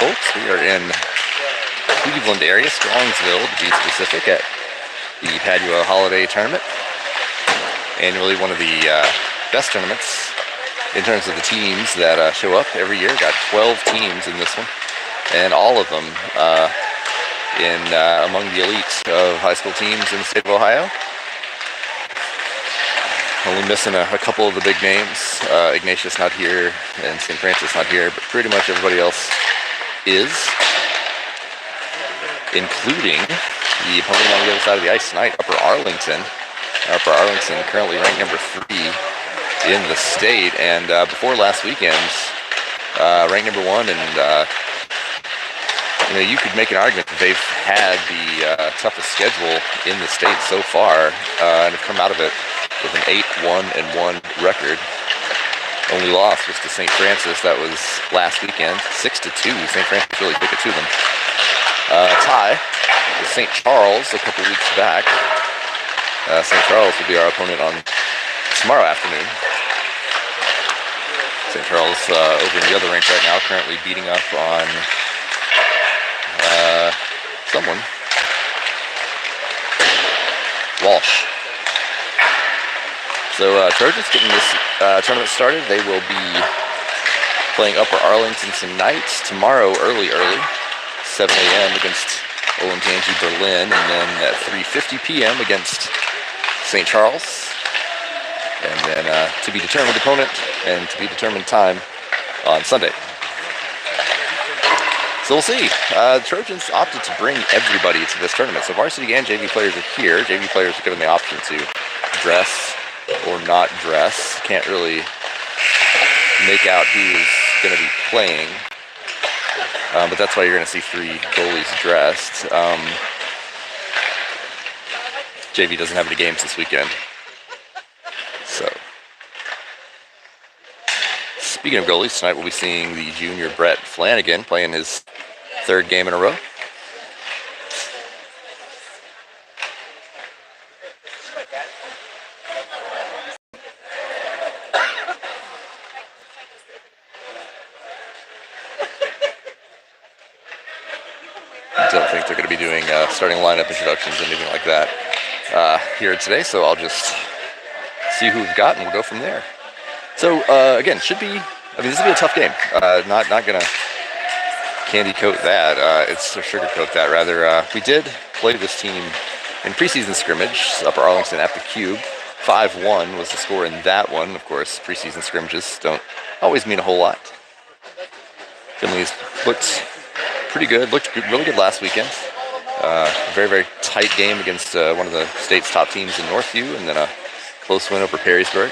folks. We are in Cleveland area, Strongsville to be specific, at the Padua Holiday Tournament. Annually one of the best tournaments in terms of the teams that show up every year. Got 12 teams in this one, and all of them among the elite of high school teams in the state of Ohio. Only missing a couple of the big names. Ignatius not here, and St. Francis not here, but pretty much everybody else is, including the opponent on the other side of the ice tonight, Upper Arlington. Upper Arlington currently ranked number 3 in the state, and before last weekend's ranked number 1, and you could make an argument that they've had the toughest schedule in the state so far, and have come out of it with an 8-1-1 record. Only loss was to St. Francis. That was last weekend, 6-2. St. Francis really took it to them. Tie with St. Charles a couple weeks back. St. Charles will be our opponent on tomorrow afternoon. St. Charles over in the other rink right now, currently beating up on someone. Walsh. So Trojans getting this tournament started. They will be playing Upper Arlington tonight, tomorrow early, 7 a.m. against Olentangy Berlin, and then at 3:50 p.m. against St. Charles. And then to be determined opponent and to be determined time on Sunday. So we'll see. The Trojans opted to bring everybody to this tournament. So varsity and JV players are here. JV players are given the option to dress or not dress. Can't really make out who's going to be playing. But that's why you're going to see 3 goalies dressed. JV doesn't have any games this weekend. So, speaking of goalies, tonight we'll be seeing the junior Brett Flanagan playing his 3rd game in a row. I don't think they're going to be doing starting lineup introductions or anything like that here today, so I'll just see who we've got and we'll go from there. So again, this will be a tough game. Not gonna candy coat that. It's or sugarcoat that rather. We did play this team in preseason scrimmage, Upper Arlington at the Cube. 5-1 was the score in that one. Of course, preseason scrimmages don't always mean a whole lot. Finley's looked pretty good. Looked really good last weekend. Very, very tight game against one of the state's top teams in Northview, and then a close win over Perrysburg.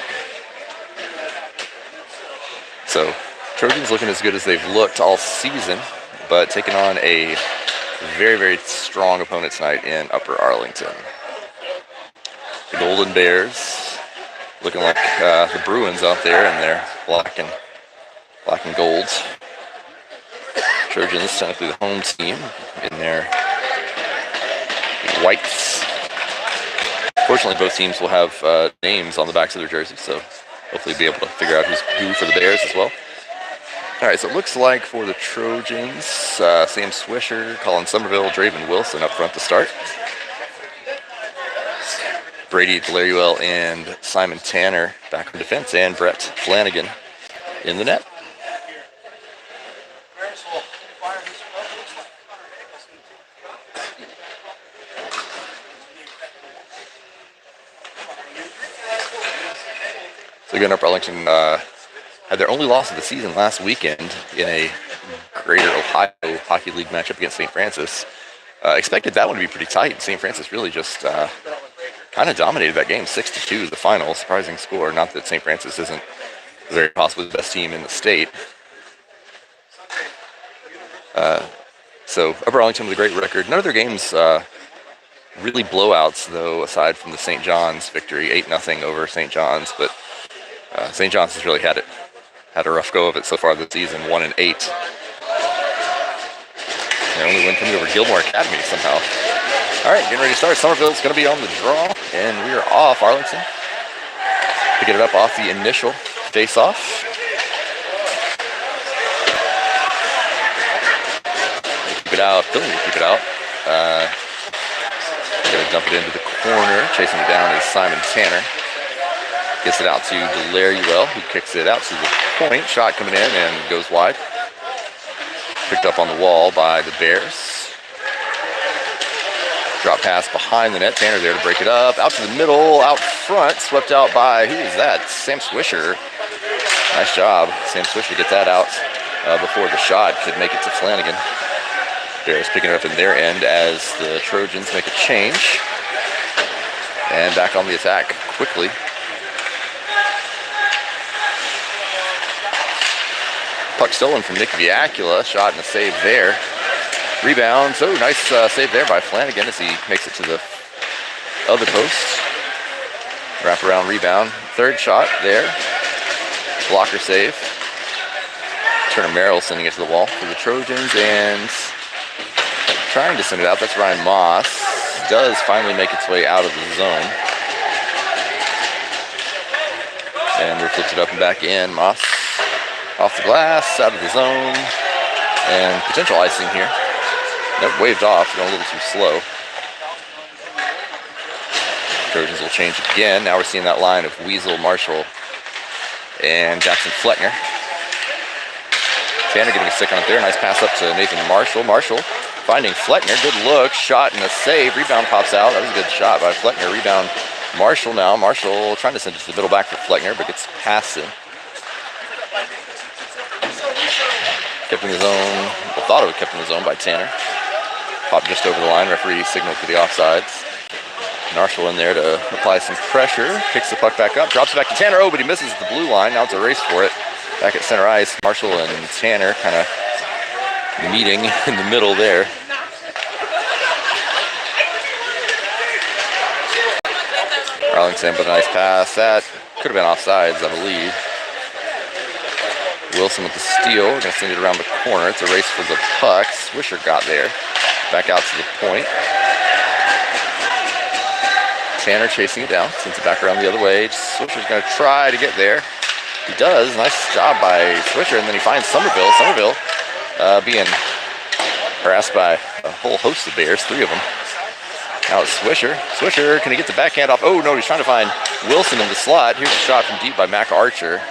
So Trojans looking as good as they've looked all season, but taking on a very, very strong opponent tonight in Upper Arlington. The Golden Bears looking like the Bruins out there in their black and gold. Trojans, technically the home team, in their whites. Fortunately, both teams will have names on the backs of their jerseys, so hopefully be able to figure out who's who for the Bears as well. All right, so it looks like for the Trojans, Sam Swisher, Colin Somerville, Draven Wilson up front to start. Brady Delaruel and Simon Tanner back in defense, and Brett Flanagan in the net. So again, Upper Arlington had their only loss of the season last weekend in a Greater Ohio Hockey League matchup against St. Francis. Expected that one to be pretty tight. St. Francis really just kind of dominated that game, 6-2 the final. Surprising score. Not that St. Francis isn't very possibly the best team in the state. So Upper Arlington with a great record. None of their games really blowouts, though, aside from the St. John's victory, 8-0 over St. John's. But St. John's has really had a rough go of it so far this season, 1-8. They only win from over Gilmore Academy somehow. All right, getting ready to start. Somerville's going to be on the draw, and we are off Arlington. Picking it up off the initial face-off. it out. Finley will keep it out. Gonna dump it into the corner. Chasing it down is Simon Tanner. Gets it out to Delaruel, who kicks it out to the point. Shot coming in and goes wide. Picked up on the wall by the Bears. Drop pass behind the net. Tanner there to break it up. Out to the middle, out front. Swept out by, who is that? Sam Swisher. Nice job. Sam Swisher get that out before the shot could make it to Flanagan. Bears picking it up in their end as the Trojans make a change. And back on the attack quickly. Puck stolen from Nick Viacula. Shot and a save there. Rebound. So nice save there by Flanagan as he makes it to the other post. Wraparound rebound. Third shot there. Blocker save. Turner Merrill sending it to the wall for the Trojans and trying to send it out. That's Ryan Moss. Does finally make its way out of the zone. And we're flipped it up and back in. Moss off the glass, out of the zone. And potential icing here. Nope, waved off, going a little too slow. Trojans will change again. Now we're seeing that line of Weasel, Marshall, and Jackson Fleckner. Tanner getting a stick on it there. Nice pass up to Nathan Marshall. Marshall finding Fleckner. Good look. Shot and a save. Rebound pops out. That was a good shot by Fleckner. Rebound Marshall now. Marshall trying to send it to the middle back for Fleckner, but gets past him. Kept in the zone. Well, thought it was kept in the zone by Tanner. Popped just over the line. Referee signaled for the offsides. Marshall in there to apply some pressure. Picks the puck back up. Drops it back to Tanner. Oh, but he misses the blue line. Now it's a race for it. Back at center ice. Marshall and Tanner kind of meeting in the middle there. Arlington with a nice pass. That could have been offsides, I believe. Wilson with the steal. We're going to send it around the corner. It's a race for the puck. Swisher got there. Back out to the point. Tanner chasing it down. Sends it back around the other way. Swisher's going to try to get there. He does. Nice job by Swisher. And then he finds Somerville. Somerville being harassed by a whole host of Bears. 3 of them. Now it's Swisher. Swisher, can he get the backhand off? Oh, no, he's trying to find Wilson in the slot. Here's a shot from deep by Mac Archer.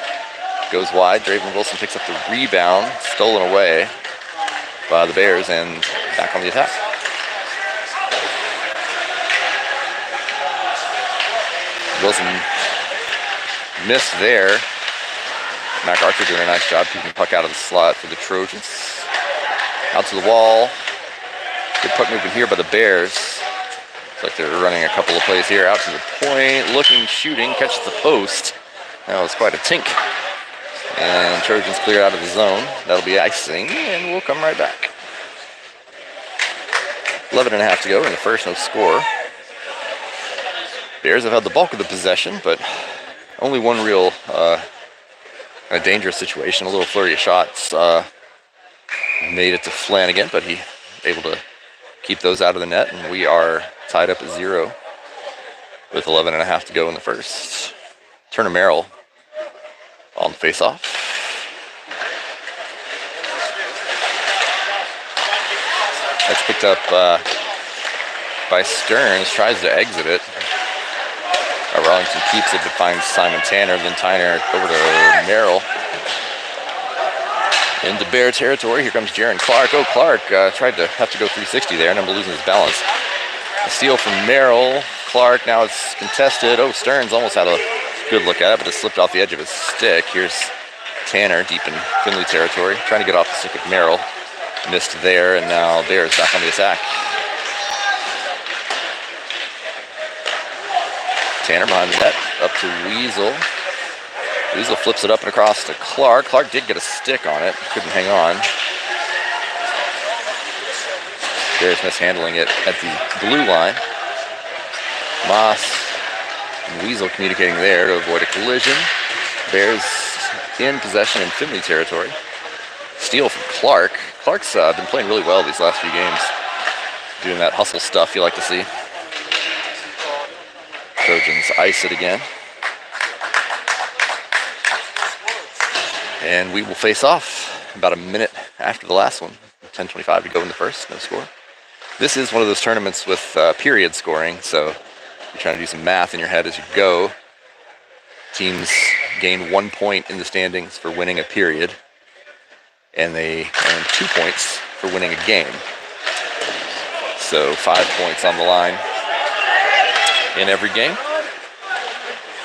Goes wide. Draven Wilson picks up the rebound. Stolen away by the Bears and back on the attack. Wilson missed there. Mac Archer doing a nice job keeping the puck out of the slot for the Trojans. Out to the wall. Good puck movement here by the Bears. Looks like they're running a couple of plays here. Out to the point. Looking, shooting. Catches the post. That was quite a tink. And Trojans clear out of the zone. That'll be icing, and we'll come right back. 11.5 to go in the first, no score. Bears have had the bulk of the possession, but only one real a dangerous situation. A little flurry of shots made it to Flanagan, but he able to keep those out of the net, and we are tied up at 0 with 11.5 to go in the first. Turner Merrill on the face-off. That's picked up by Stearns. Tries to exit it. Arlington keeps it but finds Simon Tanner. Then Tanner over to Merrill. Into Bear territory. Here comes Jaron Clark. Oh, Clark tried to have to go 360 there. And I'm losing his balance. A steal from Merrill. Clark, now it's contested. Oh, Stearns almost had a good look at it, but it slipped off the edge of his stick. Here's Tanner deep in Finley territory, trying to get off the stick of Merrill. Missed there, and now Bears back on the attack. Tanner behind the net, up to Weasel. Weasel flips it up and across to Clark. Clark did get a stick on it, couldn't hang on. Bears mishandling it at the blue line. Moss and Weasel communicating there to avoid a collision. Bears in possession in Finley territory. Steal from Clark. Clark's been playing really well these last few games. Doing that hustle stuff you like to see. Trojans ice it again. And we will face off about a minute after the last one. 10:25 to go in the first, no score. This is one of those tournaments with period scoring, so you're trying to do some math in your head as you go. Teams gain 1 point in the standings for winning a period, and they earn 2 points for winning a game. So 5 points on the line in every game.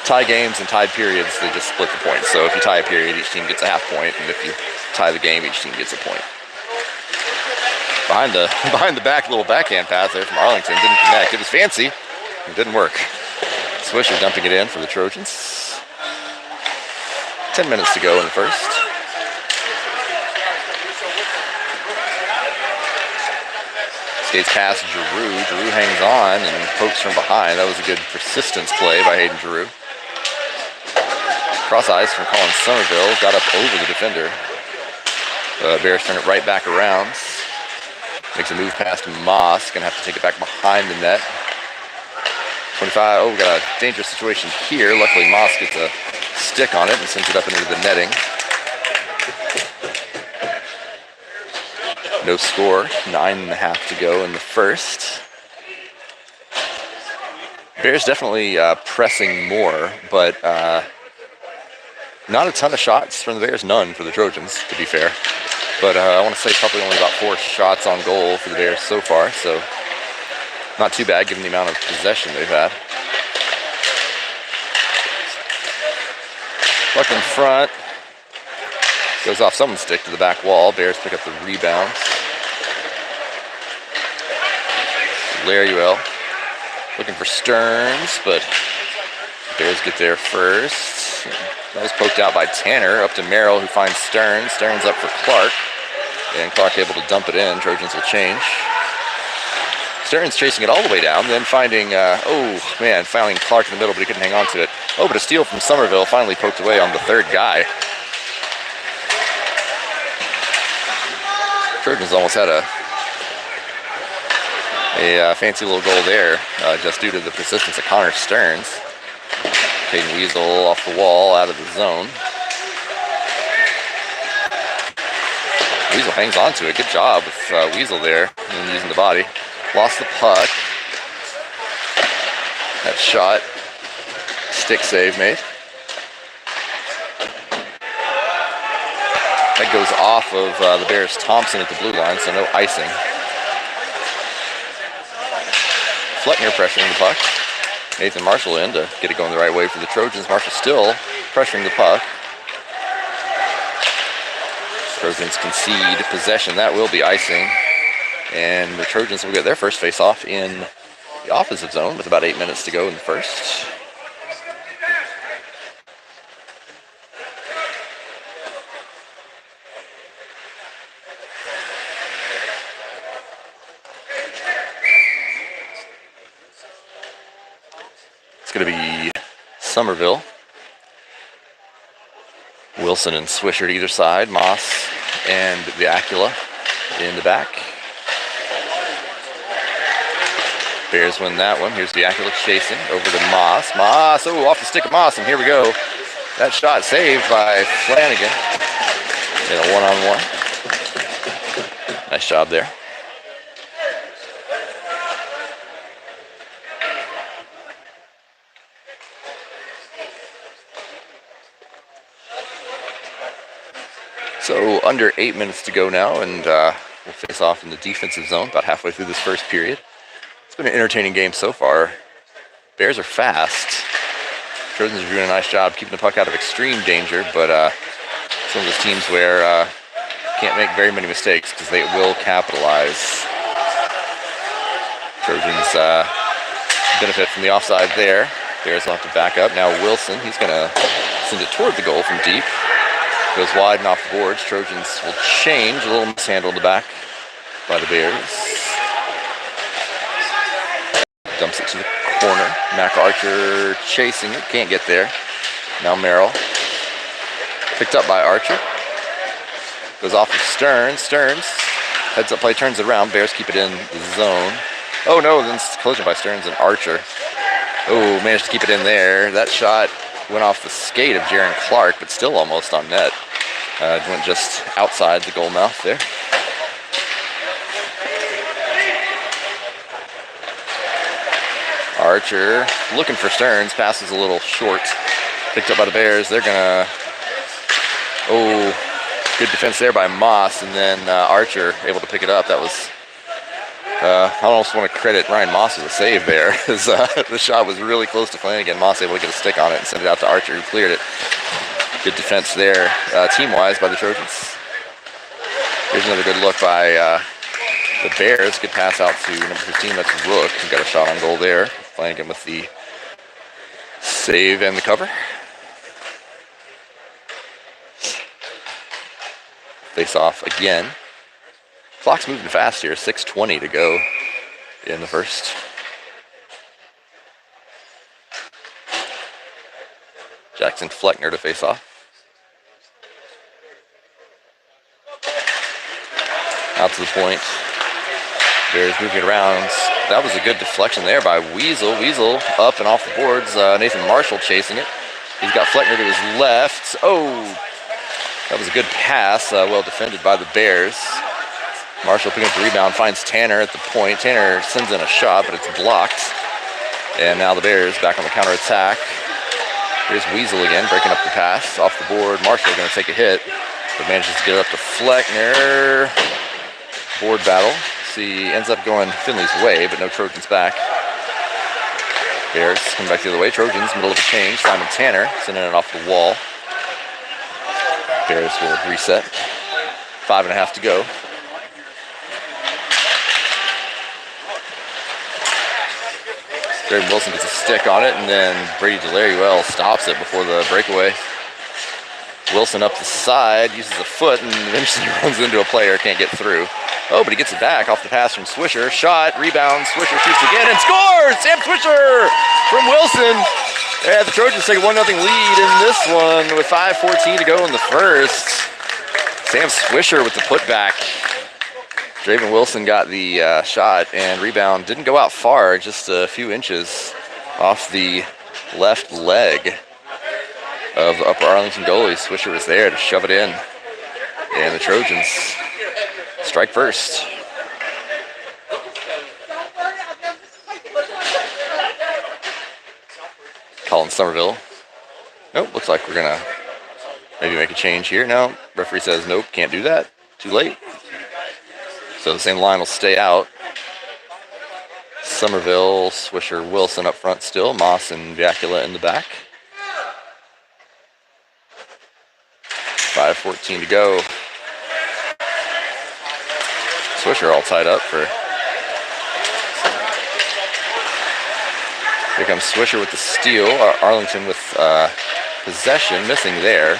Tie games and tied periods, they just split the points. So if you tie a period, each team gets a half point, and if you tie the game, each team gets a point. Behind the back, little backhand pass there from Arlington, didn't connect. It was fancy, it didn't work. Swisher dumping it in for the Trojans. 10 minutes to go in the first. Skates past Giroux. Giroux hangs on and pokes from behind. That was a good persistence play by Hayden Giroux. Cross ice from Colin Somerville. Got up over the defender. Bears turn it right back around. Makes a move past Moss. Gonna have to take it back behind the net. 25. Oh, we got a dangerous situation here. Luckily, Moss gets a stick on it and sends it up into the netting. No score. 9.5 to go in the first. Bears definitely pressing more, but not a ton of shots from the Bears. None for the Trojans, to be fair. But I want to say probably only about 4 shots on goal for the Bears so far, so not too bad given the amount of possession they've had. Puck in front. Goes off someone's stick to the back wall. Bears pick up the rebound. Laruel looking for Stearns, but Bears get there first. That was poked out by Tanner, up to Merrill, who finds Stearns. Stearns up for Clark, and Clark able to dump it in. Trojans will change. Stearns chasing it all the way down, then finding, finding Clark in the middle, but he couldn't hang on to it. Oh, but a steal from Somerville, finally poked away on the third guy. Trojans almost had a fancy little goal there, just due to the persistence of Connor Stearns. Taking Weasel off the wall, out of the zone. Weasel hangs on to it. Good job with Weasel there, and using the body. Lost the puck. That shot. Stick save made. That goes off of the Bears' Thompson at the blue line, so no icing. Fletner pressuring the puck. Nathan Marshall in to get it going the right way for the Trojans. Marshall still pressuring the puck. Trojans concede possession. That will be icing. And the Trojans will get their first face-off in the offensive zone with about 8 minutes to go in the first. It's going to be Somerville, Wilson and Swisher to either side, Moss and Viacula in the back. Bears win that one. Here's Viacula chasing over to Moss. Moss, off the stick of Moss, and here we go. That shot saved by Flanagan in a one-on-one. Nice job there. So under 8 minutes to go now, and we'll face off in the defensive zone about halfway through this first period. It's been an entertaining game so far. Bears are fast. Trojans are doing a nice job keeping the puck out of extreme danger, but some of those teams where can't make very many mistakes because they will capitalize. Trojans benefit from the offside there. Bears will have to back up. Now Wilson, he's going to send it toward the goal from deep. Goes wide and off the boards. Trojans will change. A little mishandle in the back by the Bears. Dumps it to the corner. Mac Archer chasing it. Can't get there. Now Merrill. Picked up by Archer. Goes off of Stearns. Stearns. Heads up play. Turns it around. Bears keep it in the zone. Oh no. Then collision by Stearns and Archer. Oh, managed to keep it in there. That shot went off the skate of Jaron Clark, but still almost on net. It went just outside the goal mouth there. Archer looking for Stearns. Passes a little short. Picked up by the Bears. They're gonna. Oh, good defense there by Moss, and then Archer able to pick it up. That was. I almost want to credit Ryan Moss with a save there, because the shot was really close to Flanagan. Moss able to get a stick on it and send it out to Archer, who cleared it. Good defense there, team-wise, by the Trojans. Here's another good look by the Bears. Good pass out to number 15. That's Rook, who got a shot on goal there. Flanagan with the save and the cover. Face off again. Clock's moving fast here. 6:20 to go in the first. Jackson Fleckner to face off. Out to the point. Bears moving it around. That was a good deflection there by Weasel. Weasel up and off the boards. Nathan Marshall chasing it. He's got Fleckner to his left. Oh, that was a good pass. Well defended by the Bears. Marshall picking up the rebound, finds Tanner at the point. Tanner sends in a shot, but it's blocked. And now the Bears back on the counterattack. Here's Weasel again, breaking up the pass. Off the board, Marshall going to take a hit, but manages to get it up to Fleckner. Board battle. See, ends up going Finley's way, but no Trojans back. Bears come back the other way. Trojans, middle of a change. Simon Tanner sending it off the wall. Bears will reset. 5.5 to go. Jaden Wilson gets a stick on it, and then Brady Delaruel stops it before the breakaway. Wilson up the side, uses a foot, and eventually runs into a player, can't get through. Oh, but he gets it back off the pass from Swisher. Shot, rebound, Swisher shoots again, and scores! Sam Swisher from Wilson. Yeah, the Trojans take a 1-0 lead in this one with 5:14 to go in the first. Sam Swisher with the putback. Draven Wilson got the shot, and rebound didn't go out far, just a few inches off the left leg of the upper Arlington goalie. Swisher was there to shove it in, and the Trojans strike first. Colin Somerville. Nope, looks like we're gonna maybe make a change here. No, referee says nope, can't do that. Too late. So the same line will stay out. Somerville, Swisher, Wilson up front still. Moss and Viacula in the back. 5:14 to go. Swisher all tied up for. Here comes Swisher with the steal. Arlington with possession, missing there.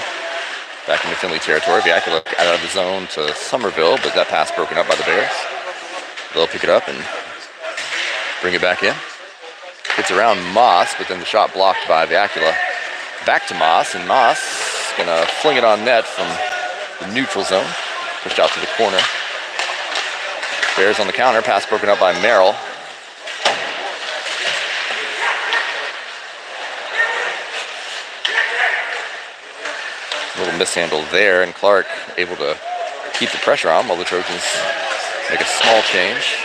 Back into Finley territory. Viacula out of the zone to Somerville, but that pass broken up by the Bears. They'll pick it up and bring it back in. Gets around Moss, but then the shot blocked by Viacula. Back to Moss, and Moss gonna fling it on net from the neutral zone. Pushed out to the corner. Bears on the counter, pass broken up by Merrill. A little mishandle there, and Clark able to keep the pressure on while the Trojans make a small change.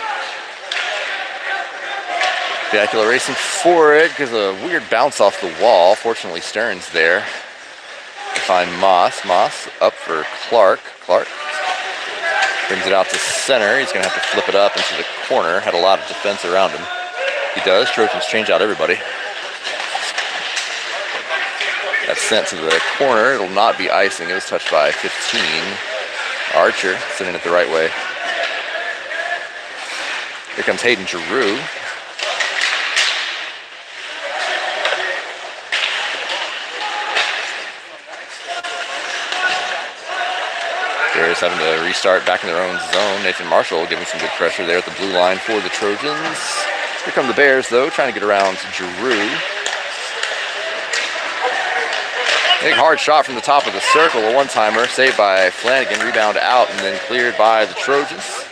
Viacula racing for it, gives a weird bounce off the wall. Fortunately, Stearns there to find Moss. Moss up for Clark. Clark brings it out to center. He's going to have to flip it up into the corner. Had a lot of defense around him. He does. Trojans change out everybody. That's sent to the corner. It'll not be icing. It was touched by 15. Archer sending it the right way. Here comes Hayden Giroux. Bears having to restart back in their own zone. Nathan Marshall giving some good pressure there at the blue line for the Trojans. Here come the Bears, though, trying to get around to Giroux. Big hard shot from the top of the circle, a one-timer, saved by Flanagan, rebound out, and then cleared by the Trojans.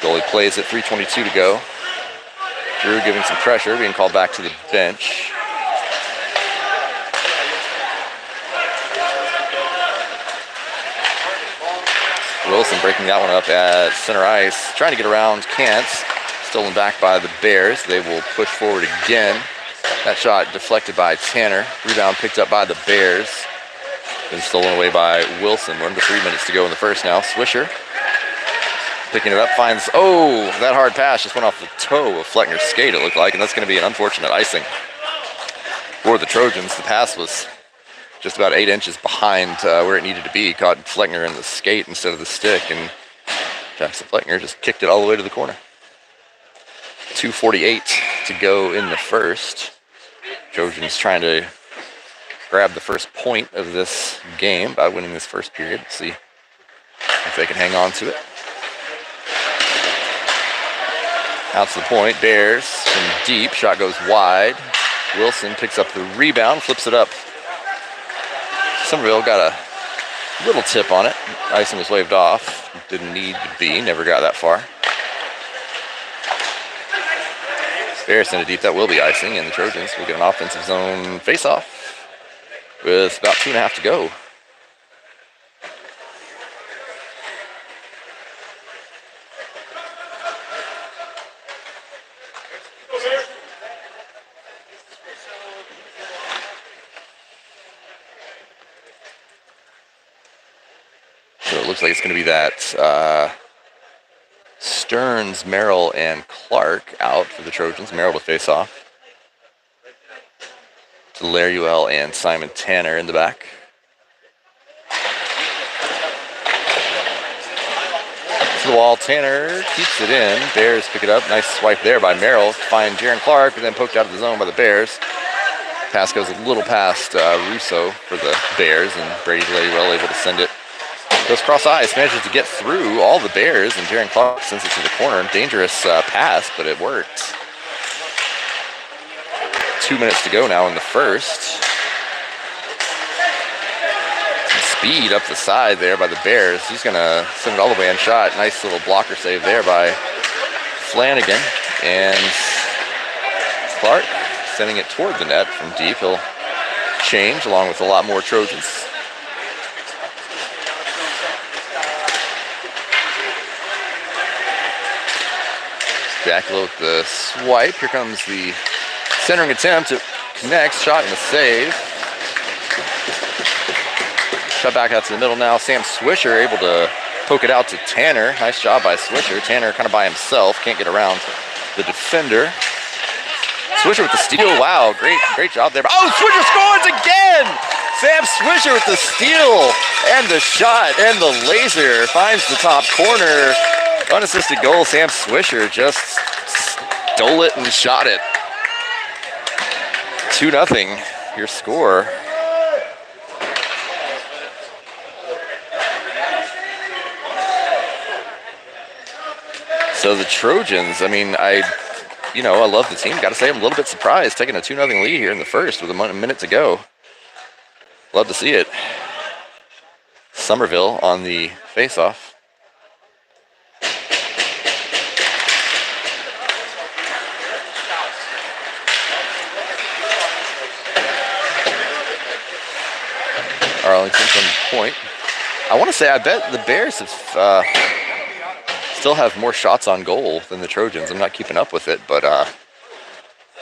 Goalie plays at 3:22 to go. Giroux giving some pressure, being called back to the bench. Wilson breaking that one up at center ice, trying to get around, can't. stolen back by the Bears. They will push forward again. That shot deflected by Tanner. Rebound picked up by the Bears. Been stolen away by Wilson. We're under 3 minutes to go in the first now. Swisher picking it up, finds, oh, that hard pass just went off the toe of Fleckner's skate, it looked like, and that's going to be an unfortunate icing for the Trojans. The pass was just about 8 inches behind where it needed to be. Caught Fleckner in the skate instead of the stick, and Jackson Fleckner just kicked it all the way to the corner. 2:48 to go in the first. Trojans trying to grab the first point of this game by winning this first period. See if they can hang on to it. Out to the point, Bears from deep, shot goes wide. Wilson picks up the rebound, flips it up. Somerville got a little tip on it. Icing was waved off, didn't need to be, never got that far. Bears send it deep, that will be icing, and the Trojans will get an offensive zone face-off with about 2.5 to go. So it looks like it's going to be that Stearns, Merrill, and Clark out for the Trojans. Merrill to face off. Delaruel and Simon Tanner in the back. To the wall, Tanner keeps it in. Bears pick it up. Nice swipe there by Merrill to find Jaron Clark, and then poked out of the zone by the Bears. Pass goes a little past Russo for the Bears, and Brady Delaruel able to send it. Goes cross ice, manages to get through all the Bears, and Jaron Clark sends it to the corner. Dangerous pass, but it worked. 2 minutes to go now in the first. Some speed up the side there by the Bears. He's going to send it all the way in shot. Nice little blocker save there by Flanagan. And Clark sending it toward the net from deep. He'll change along with a lot more Trojans. Jackalow with the swipe. Here comes the centering attempt. It connects. Shot and a save. Shot back out to the middle now. Sam Swisher able to poke it out to Tanner. Nice job by Swisher. Tanner kind of by himself. Can't get around the defender. Swisher with the steal. Wow, great job there. Oh, Swisher scores again! Sam Swisher with the steal and the shot and the laser. Finds the top corner. Unassisted goal, Sam Swisher just stole it and shot it. 2-0, your score. So the Trojans, I mean, I love the team. Got to say, I'm a little bit surprised taking a 2-0 lead here in the first with a minute to go. Love to see it. Somerville on the face-off. Arlington from the point. I want to say, I bet the Bears have still have more shots on goal than the Trojans. I'm not keeping up with it, but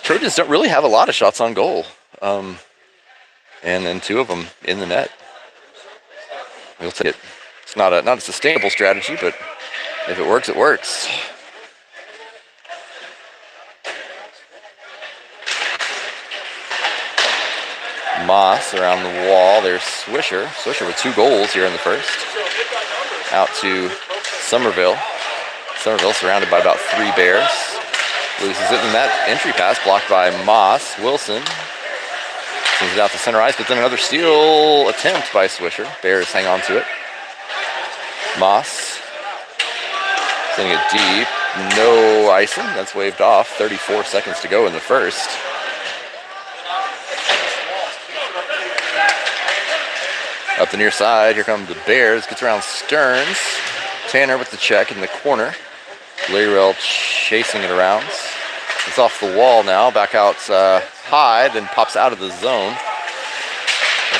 Trojans don't really have a lot of shots on goal. And then 2 of them in the net. We'll take it. It's not a sustainable strategy, but if it works, it works. Moss around the wall. There's Swisher. Swisher with 2 goals here in the first. Out to Somerville. Somerville surrounded by about 3 Bears. Loses it, and that entry pass blocked by Moss. Wilson sends it out to center ice, but then another steal attempt by Swisher. Bears hang on to it. Moss sending it deep. No icing. That's waved off. 34 seconds to go in the first. Up the near side, here come the Bears. Gets around Stearns. Tanner with the check in the corner. Layrell chasing it around. It's off the wall now. Back out high, then pops out of the zone.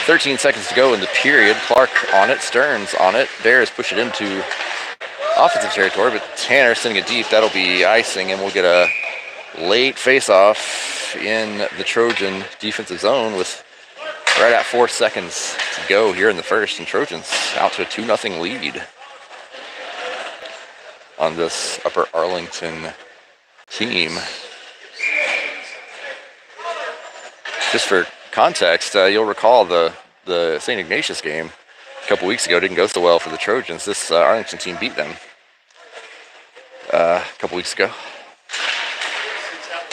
13 seconds to go in the period. Clark on it. Stearns on it. Bears push it into offensive territory, but Tanner sending it deep. That'll be icing, and we'll get a late face-off in the Trojan defensive zone with right at 4 seconds to go here in the first, and Trojans out to a 2-0 lead on this Upper Arlington team. Just for context, you'll recall the St. Ignatius game a couple weeks ago didn't go so well for the Trojans. This Arlington team beat them a couple weeks ago.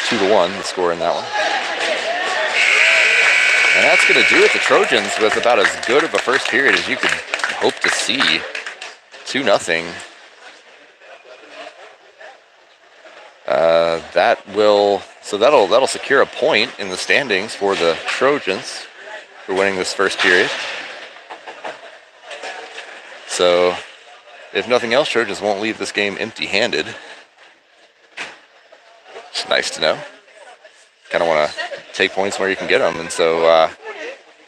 2-1, the score in that one. And that's going to do it. The Trojans with about as good of a first period as you could hope to see. 2-0. That'll secure a point in the standings for the Trojans for winning this first period. So, if nothing else, Trojans won't leave this game empty-handed. It's nice to know. Kind of want to take points where you can get them, and so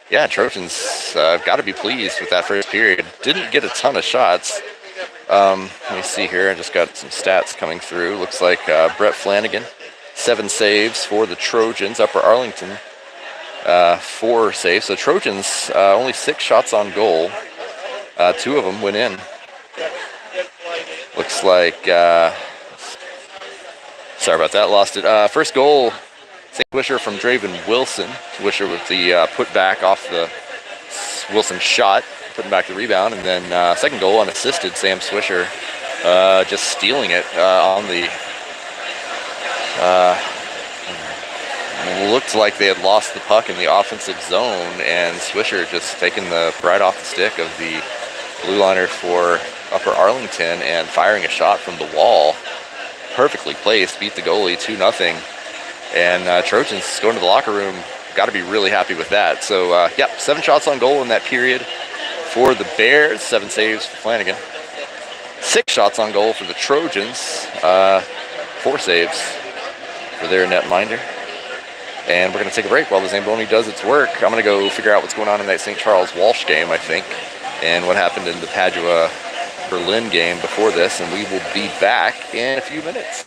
yeah, Trojans got to be pleased with that first period. Didn't get a ton of shots. Let me see here. I just got some stats coming through. Looks like Brett Flanagan, 7 saves for the Trojans. Upper Arlington, 4 saves. So Trojans only 6 shots on goal. 2 of them went in. Looks like, sorry about that, lost it. First goal, St. Swisher from Draven Wilson. Swisher with the putback off the Wilson shot, putting back the rebound, and then second goal unassisted, Sam Swisher just stealing it on the looked like they had lost the puck in the offensive zone, and Swisher just taking the right off the stick of the blue liner for Upper Arlington and firing a shot from the wall. Perfectly placed, beat the goalie 2-0. And Trojans going to the locker room, got to be really happy with that. So, 7 shots on goal in that period for the Bears, 7 saves for Flanagan. 6 shots on goal for the Trojans, 4 saves for their netminder. And we're going to take a break while the Zamboni does its work. I'm going to go figure out what's going on in that St. Charles Walsh game, I think, and what happened in the Padua Berlin game before this, and we will be back in a few minutes.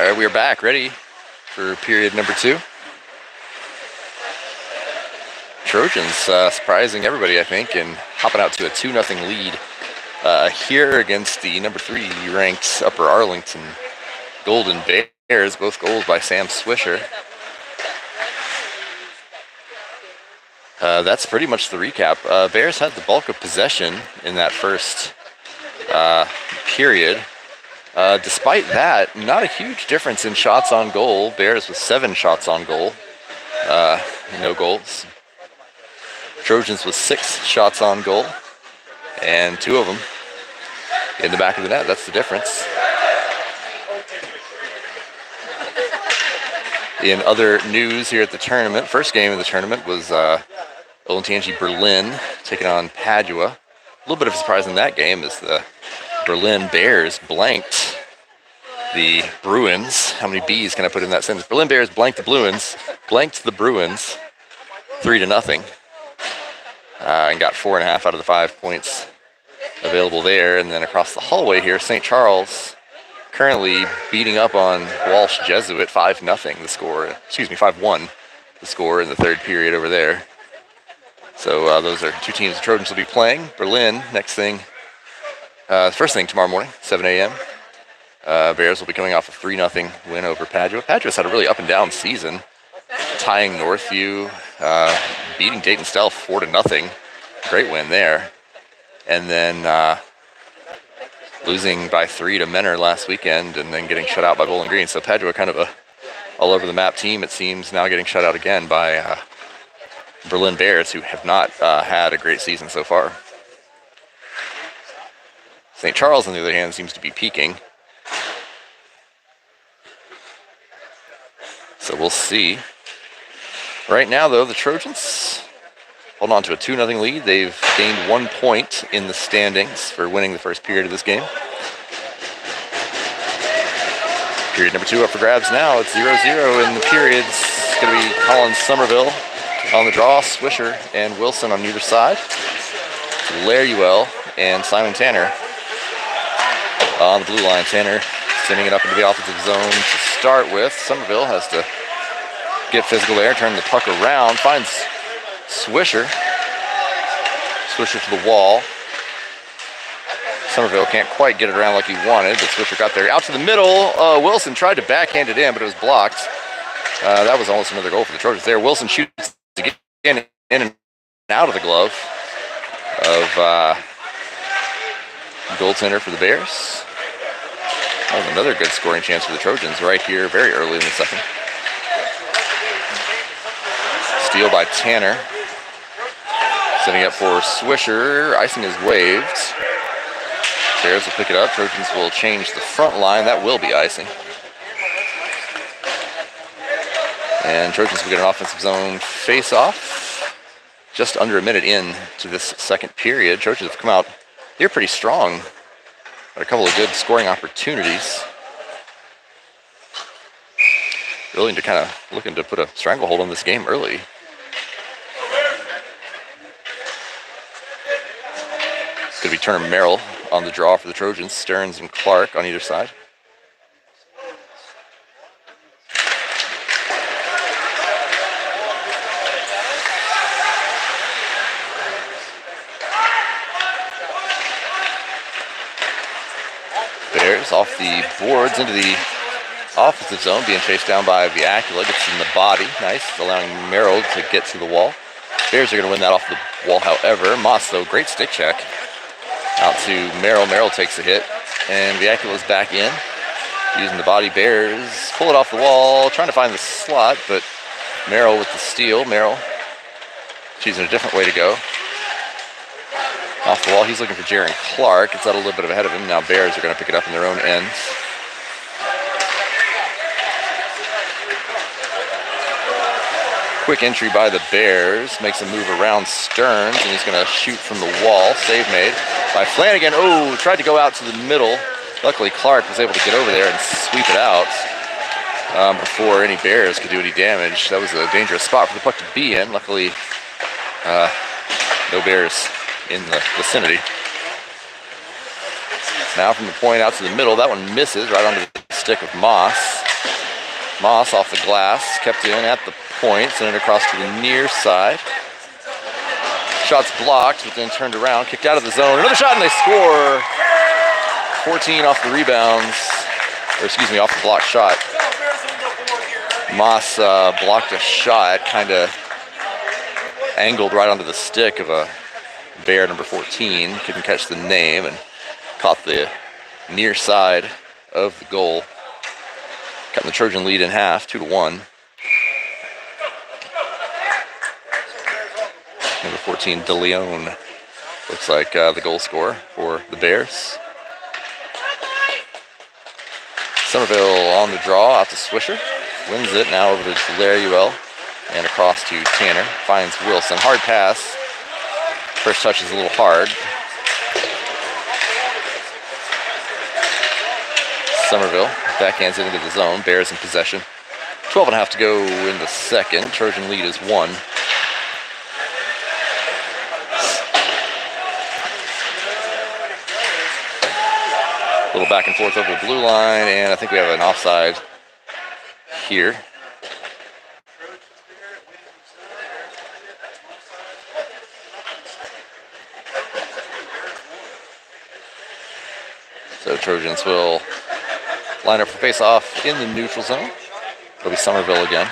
All right, we are back, ready for period number 2. Trojans surprising everybody, I think, and hopping out to a 2-0 lead here against the number 3 ranked Upper Arlington Golden Bears. Both goals by Sam Swisher. That's pretty much the recap. Bears had the bulk of possession in that first period. Despite that, not a huge difference in shots on goal. Bears with 7 shots on goal, no goals. Trojans with 6 shots on goal, and 2 of them in the back of the net. That's the difference. In other news here at the tournament, first game of the tournament was Olentangy Berlin taking on Padua. A little bit of a surprise in that game is the Berlin Bears blanked the Bruins. How many B's can I put in that sentence? Berlin Bears blanked the Bruins 3-0, and got 4.5 out of the 5 points available there. And then across the hallway here, St. Charles currently beating up on Walsh Jesuit 5-0 the score. 5-1 the score in the third period over there. So those are 2 teams the Trojans will be playing. Berlin, next thing, first thing tomorrow morning, 7 a.m. Bears will be coming off a 3-0 win over Padua. Padua's had a really up-and-down season, tying Northview, beating Dayton Stealth 4-0. Great win there. And then losing by 3 to Menor last weekend and then getting shut out by Bowling Green. So Padua kind of a all-over-the-map team, it seems, now getting shut out again by Berlin Bears, who have not had a great season so far. St. Charles, on the other hand, seems to be peaking. So we'll see. Right now, though, the Trojans hold on to a 2-0 lead. They've gained 1 point in the standings for winning the first period of this game. Period number 2 up for grabs now. It's 0-0 in the periods. It's going to be Collins Somerville on the draw, Swisher and Wilson on either side. Laruel and Simon Tanner on the blue line. Tanner sending it up into the offensive zone to start with. Somerville has to get physical there, turn the puck around, finds Swisher. Swisher to the wall. Somerville can't quite get it around like he wanted, but Swisher got there. Out to the middle, Wilson tried to backhand it in, but it was blocked. That was almost another goal for the Trojans there. Wilson shoots to get in and out of the glove of goaltender for the Bears. That was another good scoring chance for the Trojans right here very early in the second. Steal by Tanner. Setting up for Swisher. Icing is waved. Bears will pick it up. Trojans will change the front line. That will be icing. And Trojans will get an offensive zone face-off. Just under a minute in to this second period. Trojans have come out here pretty strong. Got a couple of good scoring opportunities. Really to kind of looking to put a stranglehold on this game early. It's going to be Turner Merrill on the draw for the Trojans. Stearns and Clark on either side. Bears off the boards into the offensive zone, being chased down by Viacula. Gets in the body. Nice, allowing Merrill to get to the wall. Bears are going to win that off the wall, however. Moss, though, great stick check. Out to Merrill. Merrill takes a hit, and Viacula's back in. Using the body. Bears pull it off the wall, trying to find the slot, but Merrill with the steal. Merrill choosing a different way to go. Off the wall, he's looking for Jaron Clark. It's out a little bit ahead of him. Now Bears are going to pick it up in their own ends. Quick entry by the Bears. Makes a move around Stearns, and he's going to shoot from the wall. Save made by Flanagan. Oh, tried to go out to the middle. Luckily, Clark was able to get over there and sweep it out before any Bears could do any damage. That was a dangerous spot for the puck to be in. Luckily, no Bears in the vicinity. Now from the point out to the middle, that one misses right onto the stick of Moss. Moss off the glass, kept in at the point, sent it across to the near side. Shot's blocked, but then turned around, kicked out of the zone. Another shot, and they score. 14 off the rebounds, or excuse me, off the blocked shot. Moss blocked a shot, kind of angled right onto the stick of a Bear number 14. Couldn't catch the name and caught the near side of the goal. Cutting the Trojan lead in half, 2-1. Number 14, De Leon, looks like the goal scorer for the Bears. Somerville on the draw, out to Swisher. Wins it, now over to Laruel and across to Tanner. Finds Wilson, hard pass. First touch is a little hard. Somerville backhands it into the zone. Bears in possession. 12.5 to go in the second. Trojan lead is 1. A little back and forth over the blue line, and I think we have an offside here. So Trojans will line up for face-off in the neutral zone. It'll be Somerville again.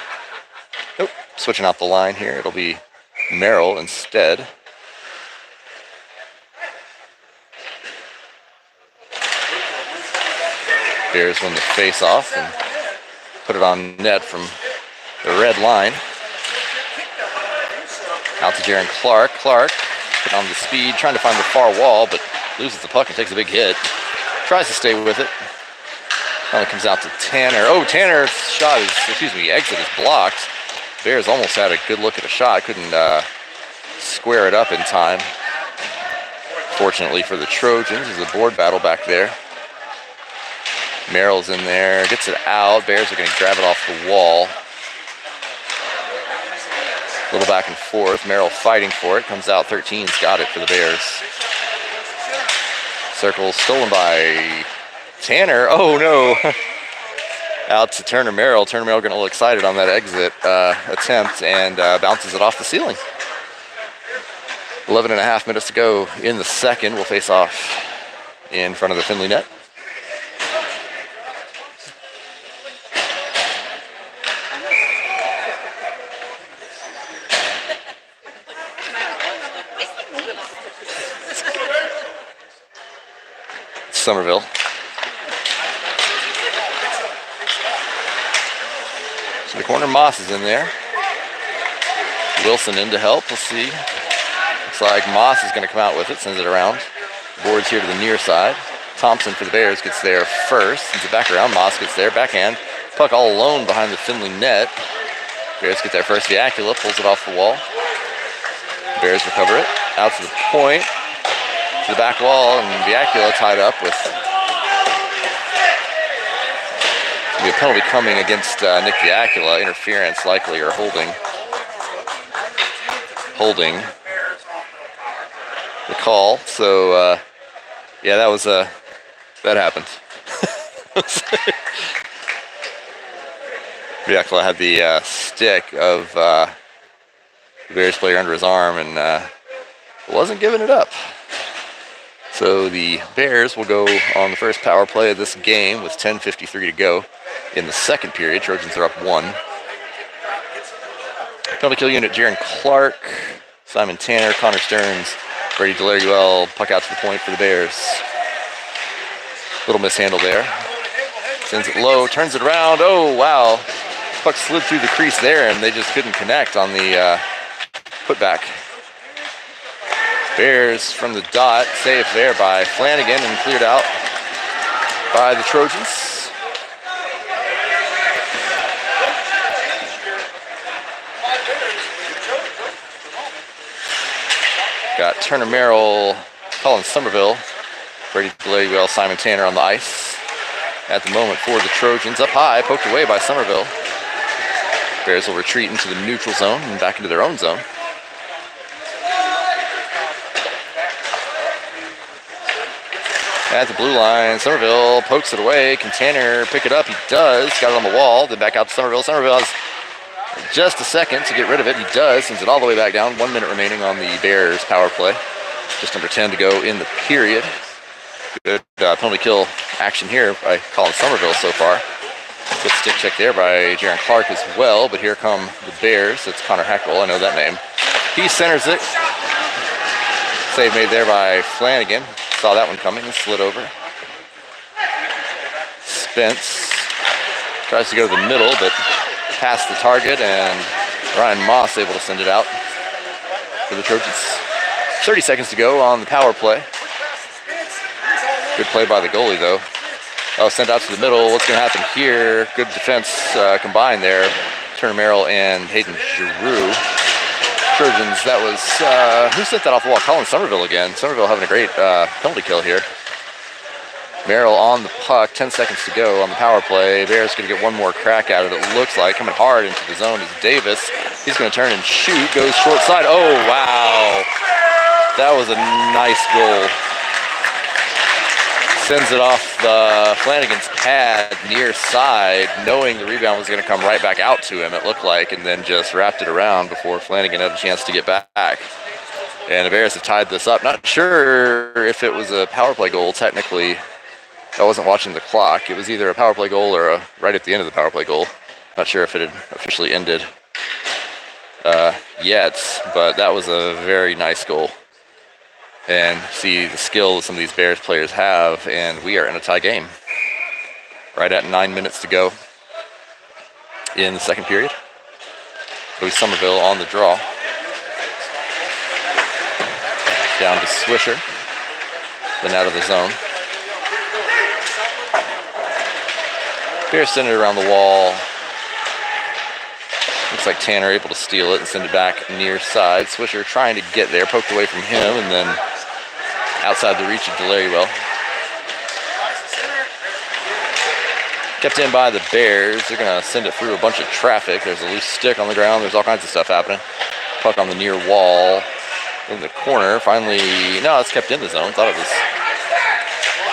Nope, switching out the line here. It'll be Merrill instead. Bears win the face-off and put it on net from the red line. Out to Jaron Clark. Clark putting on the speed, trying to find the far wall, but loses the puck and takes a big hit. Tries to stay with it. Finally comes out to Tanner. Oh, Tanner's shot is, exit is blocked. Bears almost had a good look at a shot. Couldn't square it up in time. Fortunately for the Trojans, there's a board battle back there. Merrill's in there, gets it out. Bears are going to grab it off the wall. A little back and forth. Merrill fighting for it. Comes out. 13's got it for the Bears. Circle stolen by Tanner. Oh, no. Out to Turner Merrill. Turner Merrill getting a little excited on that exit attempt and bounces it off the ceiling. 11.5 minutes to go in the second. We'll face off in front of the Finley net. Somerville. So the corner, Moss is in there. Wilson in to help. We'll see. Looks like Moss is going to come out with it. Sends it around. Boards here to the near side. Thompson for the Bears gets there first. Sends it back around. Moss gets there. Backhand. Puck all alone behind the Finley net. Bears get there first. Viacula pulls it off the wall. Bears recover it. Out to the point. To the back wall, and Viacula tied up with a penalty coming against Nick Viacula. Interference likely, or holding the call. So yeah, that happened. Viacula had the stick of the Bears player under his arm and wasn't giving it up. So the Bears will go on the first power play of this game with 10:53 to go in the second period. Trojans are up 1. Penalty kill unit, Jaron Clark, Simon Tanner, Connor Stearns, Brady Delaruel, puck out to the point for the Bears. Little mishandle there. Sends it low, turns it around. Oh, wow. Puck slid through the crease there, and they just couldn't connect on the putback. Bears from the dot, saved there by Flanagan and cleared out by the Trojans. Got Turner Merrill, Colin Somerville, Brady Delaruel, Simon Tanner on the ice at the moment for the Trojans. Up high, poked away by Somerville. Bears will retreat into the neutral zone and back into their own zone. at the blue line. Somerville pokes it away. Can Tanner pick it up? He does. Got it on the wall. Then back out to Somerville. Somerville has just a second to get rid of it. He does. Sends it all the way back down. 1 minute remaining on the Bears power play. Just under 10 to go in the period. Good penalty kill action here by Colin Somerville so far. Good stick check there by Jaron Clark as well. But here come the Bears. It's Connor Heckel. I know that name. He centers it. Save made there by Flanagan. Saw that one coming and slid over. Spence tries to go to the middle, but past the target, and Ryan Moss able to send it out for the Trojans. 30 seconds to go on the power play. Good play by the goalie, though. Oh, sent out to the middle. What's going to happen here? Good defense combined there. Turner Merrill and Hayden Giroux. Trojans, that was, who sent that off the wall? Colin Somerville again. Somerville having a great penalty kill here. Merrill on the puck, 10 seconds to go on the power play. Bears going to get one more crack at it, it looks like. Coming hard into the zone is Davis. He's going to turn and shoot, goes short side. Oh, wow. That was a nice goal. Sends it off the Flanagan's pad near side, knowing the rebound was going to come right back out to him, it looked like, and then just wrapped it around before Flanagan had a chance to get back. And the Bears have tied this up. Not sure if it was a power play goal, technically. I wasn't watching the clock. It was either a power play goal or right at the end of the power play goal. Not sure if it had officially ended yet, but that was a very nice goal. And see the skill that some of these Bears players have, and we are in a tie game. Right at 9 minutes to go in the second period. Louis Somerville on the draw. Down to Swisher, then out of the zone. Bears send it around the wall. Looks like Tanner able to steal it and send it back near side. Swisher trying to get there, poked away from him, and then outside the reach of Delariewell. Kept in by the Bears. They're going to send it through a bunch of traffic. There's a loose stick on the ground. There's all kinds of stuff happening. Puck on the near wall in the corner. Finally, no, it's kept in the zone. Thought it was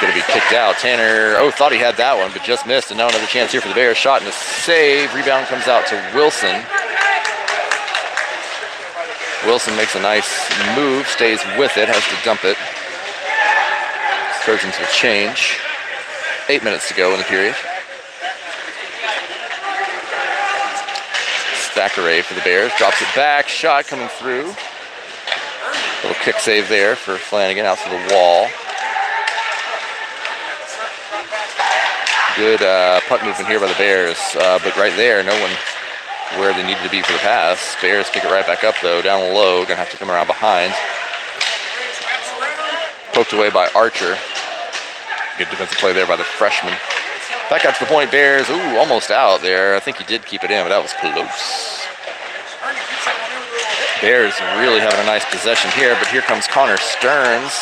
going to be kicked out. Tanner, thought he had that one, but just missed. And now another chance here for the Bears. Shot and a save. Rebound comes out to Wilson. Wilson makes a nice move, stays with it, has to dump it. Trojans will change. 8 minutes to go in the period. Thackeray for the Bears, drops it back, shot coming through. Little kick save there for Flanagan out to the wall. Good puck movement here by the Bears, but right there, no one where they needed to be for the pass. Bears pick it right back up though, down low, gonna have to come around behind. Poked away by Archer. Good defensive play there by the freshman. Back out to the point, Bears. Ooh, almost out there. I think he did keep it in, but that was close. Bears really having a nice possession here, but here comes Connor Stearns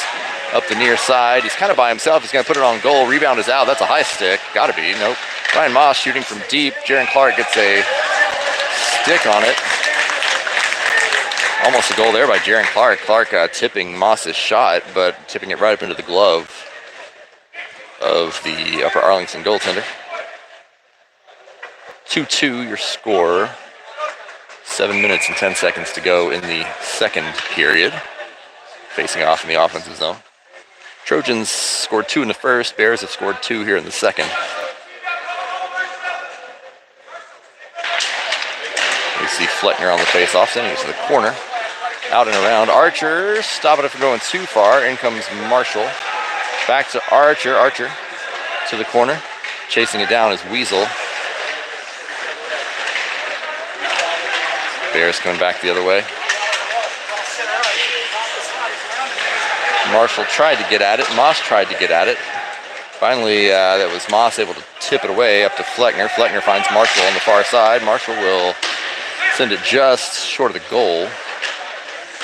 up the near side. He's kind of by himself. He's going to put it on goal. Rebound is out. That's a high stick. Got to be. Nope. Ryan Moss shooting from deep. Jaron Clark gets a stick on it. Almost a goal there by Jaron Clark. Clark tipping Moss's shot, but tipping it right up into the glove of the Upper Arlington goaltender. 2-2 your score. 7 minutes and 10 seconds to go in the second period. Facing off in the offensive zone. Trojans scored 2 in the first. Bears have scored 2 here in the second. We see Fleckner on the face-off, sending it to the corner. Out and around. Archer stopping it from going too far. In comes Marshall. Back to Archer. Archer to the corner. Chasing it down is Weasel. Bears coming back the other way. Marshall tried to get at it. Moss tried to get at it. Finally, that was Moss able to tip it away up to Fleckner. Fleckner finds Marshall on the far side. Marshall will send it just short of the goal.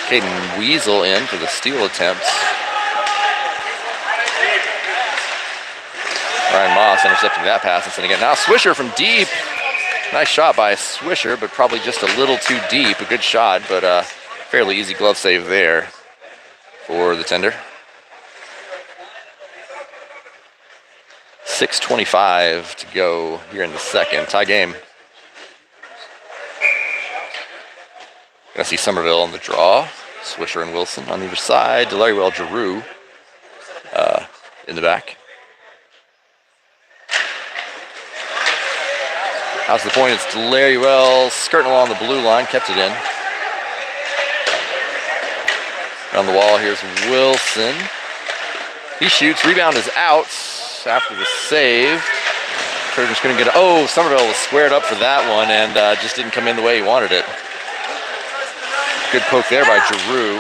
Caden Weasel in for the steal attempt. Ryan Moss intercepting that pass and sending it. Now Swisher from deep. Nice shot by Swisher, but probably just a little too deep. A good shot, but fairly easy glove save there for the tender. 6:25 to go here in the second. Tie game. Gonna see Somerville on the draw. Swisher and Wilson on either side. Delarywell, Giroux in the back. How's the point? It's Delarywell skirting along the blue line, kept it in. Around the wall, here's Wilson. He shoots, rebound is out after the save. Trojans couldn't get it. Oh, Somerville was squared up for that one and just didn't come in the way he wanted it. Good poke there by Giroux.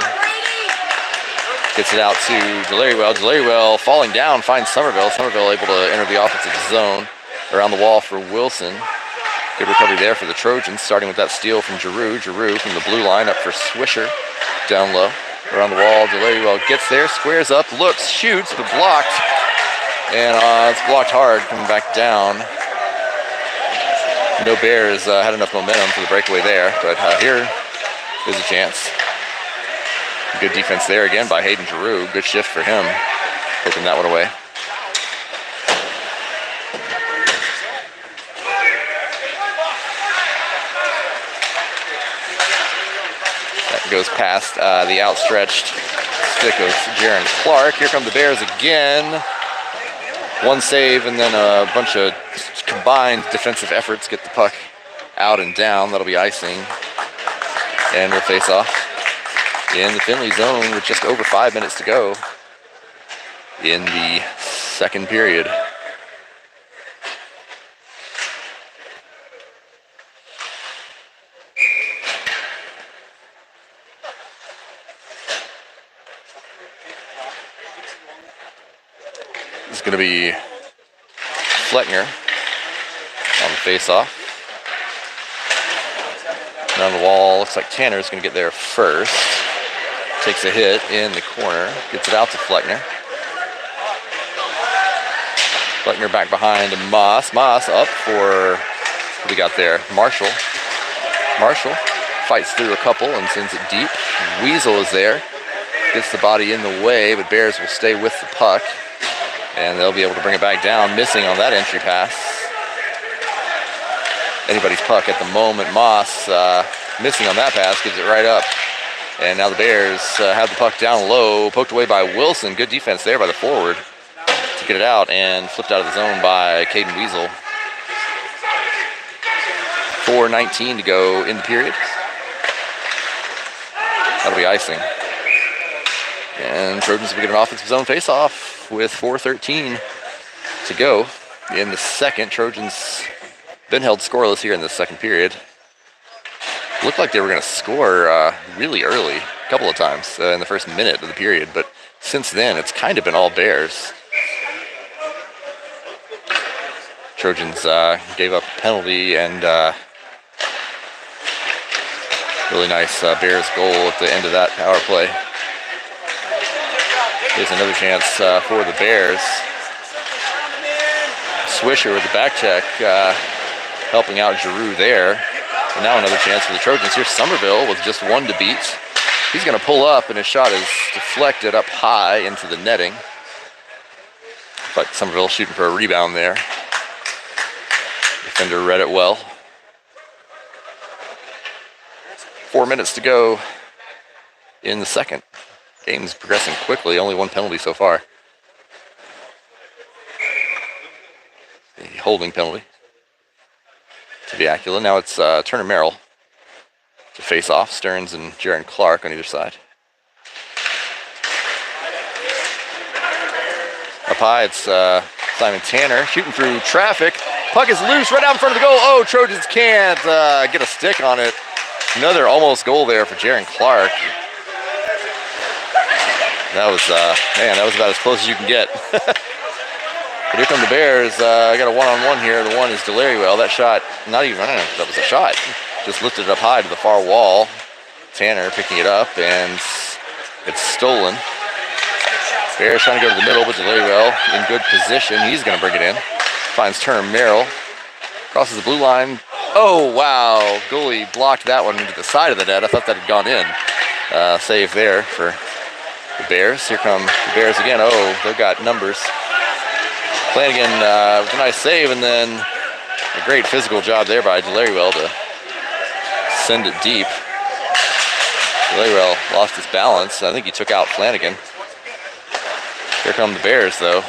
Gets it out to Delarywell. Delarywell falling down, finds Somerville. Somerville able to enter the offensive zone. Around the wall for Wilson. Good recovery there for the Trojans, starting with that steal from Giroux. Giroux from the blue line up for Swisher. Down low. Around the wall, Delarywell gets there, squares up, looks, shoots, but blocked. And it's blocked hard, coming back down. No Bears had enough momentum for the breakaway there, but here is a chance. Good defense there again by Hayden Giroux. Good shift for him, poking that one away. That goes past the outstretched stick of Jaron Clark. Here come the Bears again. One save and then a bunch of combined defensive efforts get the puck out and down. That'll be icing. And we'll face off in the Finley zone with just over 5 minutes to go in the second period. This is going to be Fleckner on the face-off. On the wall, looks like Tanner's going to get there first. Takes a hit in the corner, gets it out to Fleckner. Fleckner back behind Moss. Moss up for, what we got there? Marshall. Marshall fights through a couple and sends it deep. Weasel is there. Gets the body in the way, but Bears will stay with the puck. And they'll be able to bring it back down, missing on that entry pass. Anybody's puck at the moment. Moss missing on that pass, gives it right up. And now the Bears have the puck down low, poked away by Wilson. Good defense there by the forward to get it out and flipped out of the zone by Caden Weasel. 4:19 to go in the period. That'll be icing. And Trojans will get an offensive zone face-off with 4:13 to go in the second. Trojans been held scoreless here in the second period. Looked like they were going to score really early, a couple of times in the first minute of the period, but since then it's kind of been all Bears. Trojans gave up a penalty and really nice Bears goal at the end of that power play. Here's another chance for the Bears. Swisher with the back check, helping out Giroux there. And now another chance for the Trojans. Here's Somerville with just one to beat. He's going to pull up, and his shot is deflected up high into the netting. But Somerville shooting for a rebound there. Defender read it well. 4 minutes to go in the second. Game's progressing quickly, only one penalty so far. The holding penalty to the Acula. Now it's Turner Merrill to face off. Stearns and Jaron Clark on either side. Up high, it's Simon Tanner shooting through traffic. Puck is loose right out in front of the goal. Oh, Trojans can't get a stick on it. Another almost goal there for Jaron Clark. That was, man, that was about as close as you can get. But here come the Bears. I got a one-on-one here. The one is Delarywell. That shot, not even, I don't know if that was a shot. Just lifted it up high to the far wall. Tanner picking it up, and it's stolen. Bears trying to go to the middle, but Delarywell in good position. He's going to bring it in. Finds Turner Merrill. Crosses the blue line. Oh, wow. Goalie blocked that one into the side of the net. I thought that had gone in. Save there for the Bears. Here come the Bears again. Oh, they've got numbers. Flanagan with a nice save, and then a great physical job there by Delariwell to send it deep. Delariwell lost his balance. I think he took out Flanagan. Here come the Bears, though.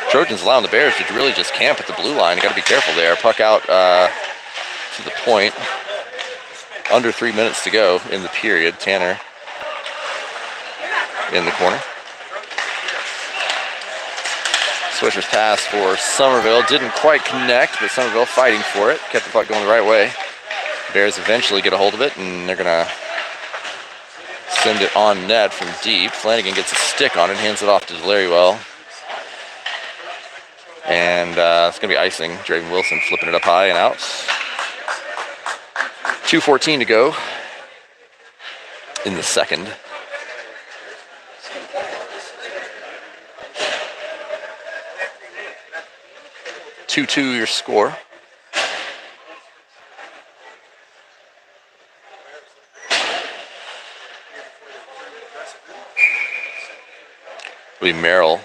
Trojans allowing the Bears to really just camp at the blue line. You got to be careful there. Puck out to the point. Under 3 minutes to go in the period. Tanner in the corner. Swisher's pass for Somerville. Didn't quite connect, but Somerville fighting for it. Kept the puck going the right way. Bears eventually get a hold of it, and they're going to send it on net from deep. Flanagan gets a stick on it, hands it off to Delariwell. And it's going to be icing. Draven Wilson flipping it up high and out. 2:14 to go in the second. Two your score. It'll be Merrill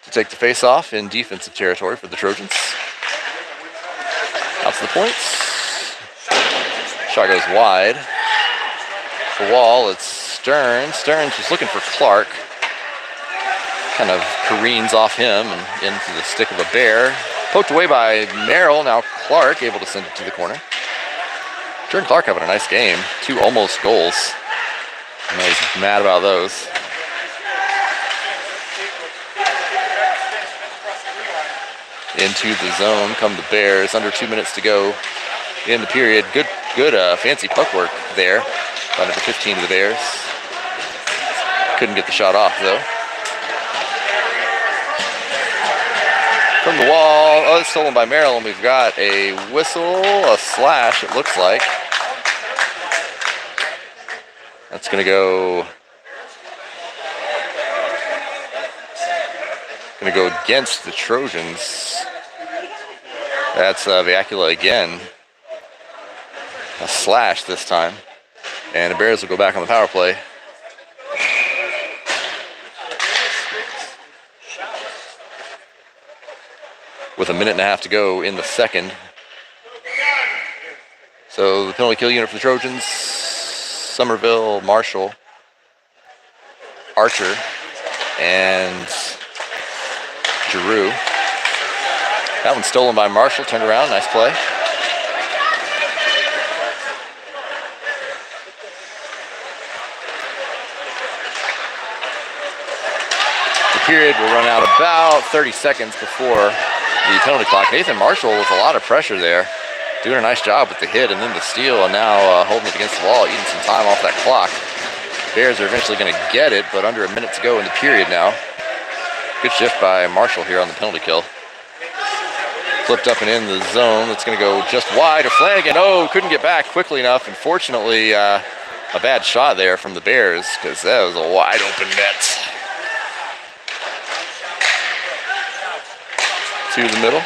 to take the face-off in defensive territory for the Trojans. Out to the points. Shot goes wide. The wall, it's Stearns. Stearns was looking for Clark. Kind of careens off him and into the stick of a Bear. Poked away by Merrill. Now Clark able to send it to the corner. Jordan Clark having a nice game. 2 almost goals. I was mad about those. Into the zone come the Bears. Under 2 minutes to go in the period. Good fancy puck work there by number 15 of the Bears. Couldn't get the shot off though. From the wall, oh, it's stolen by Merrill, and we've got a whistle, a slash, it looks like. That's going to go against the Trojans. That's Viacula again. A slash this time. And the Bears will go back on the power play. With a minute and a half to go in the second. So the penalty kill unit for the Trojans, Somerville, Marshall, Archer, and Giroux. That one's stolen by Marshall, turned around, nice play. The period will run out about 30 seconds before the penalty clock. Nathan Marshall with a lot of pressure there, doing a nice job with the hit and then the steal, and now holding it against the wall, eating some time off that clock. Bears are eventually going to get it, but under a minute to go in the period now. Good shift by Marshall here on the penalty kill. Flipped up and in the zone. That's going to go just wide of Flanagan. Oh, couldn't get back quickly enough. Unfortunately, a bad shot there from the Bears because that was a wide open net. To the middle.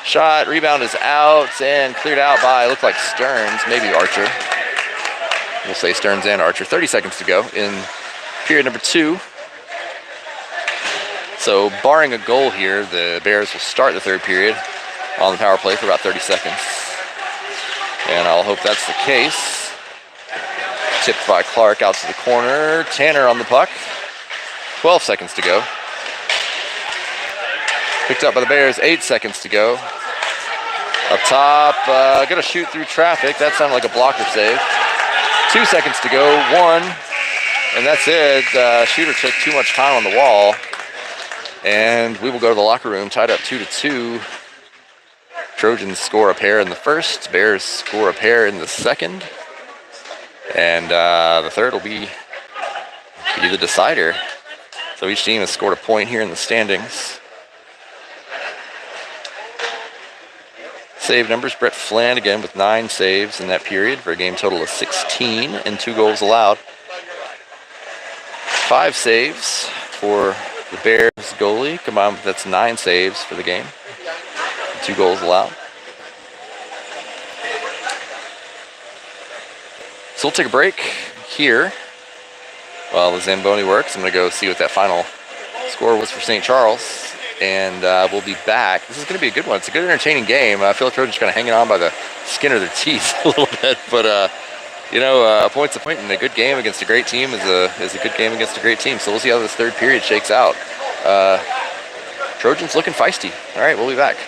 Shot, rebound is out and cleared out by, looked like Stearns, maybe Archer. We'll say Stearns and Archer. 30 seconds to go in period number 2. So barring a goal here, the Bears will start the third period on the power play for about 30 seconds. And I'll hope that's the case. Tipped by Clark out to the corner. Tanner on the puck. 12 seconds to go. Picked up by the Bears, 8 seconds to go. Up top, gonna shoot through traffic. That sounded like a blocker save. 2 seconds to go, 1, and that's it. Shooter took too much time on the wall. And we will go to the locker room, tied up 2-2. Trojans score a pair in the first, Bears score a pair in the second. And the third will be the decider. So each team has scored a point here in the standings. Save numbers, Brett Flanagan with 9 saves in that period for a game total of 16 and 2 goals allowed. 5 saves for the Bears goalie. Combined, that's 9 saves for the game. 2 goals allowed. So we'll take a break here while the Zamboni works. I'm going to go see what that final score was for St. Charles. And we'll be back. This is going to be a good one. It's a good, entertaining game. I feel like Trojans kind of hanging on by the skin of their teeth a little bit. But, a point's a point, and a good game against a great team is a good game against a great team. So we'll see how this third period shakes out. Trojans looking feisty. All right, we'll be back.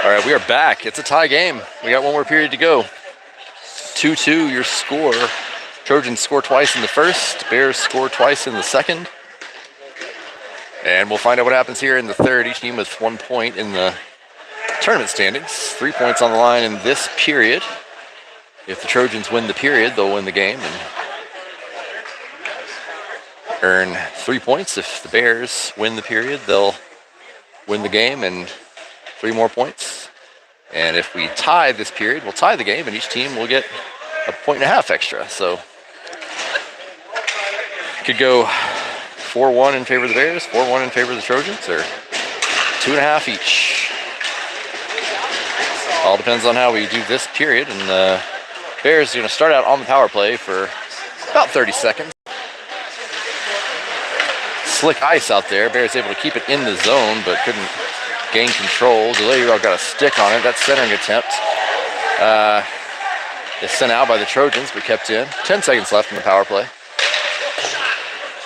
All right, we are back. It's a tie game. We got one more period to go. 2-2 your score. Trojans score twice in the first. Bears score twice in the second. And we'll find out what happens here in the third. Each team with 1 point in the tournament standings. 3 points on the line in this period. If the Trojans win the period, they'll win the game and earn 3 points. If the Bears win the period, they'll win the game and 3 more points. And if we tie this period, we'll tie the game, and each team will get 1.5 points extra. So could go 4-1 in favor of the Bears, 4-1 in favor of the Trojans, or 2.5 each. All depends on how we do this period. And the Bears are going to start out on the power play for about 30 seconds. Slick ice out there. Bears able to keep it in the zone, but couldn't gain control. Delay got a stick on it. That centering attempt is sent out by the Trojans, but kept in. 10 seconds left in the power play.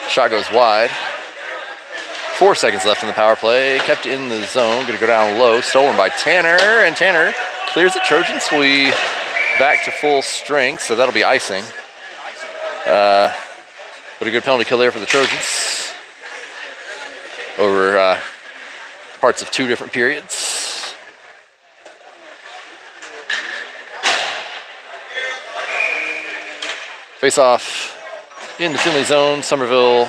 Shot goes wide. 4 seconds left in the power play. Kept in the zone. Going to go down low. Stolen by Tanner, and Tanner clears it. Trojans will be back to full strength, so that'll be icing. But a good penalty kill there for the Trojans over parts of 2 different periods. Face off in the Finley zone. Somerville,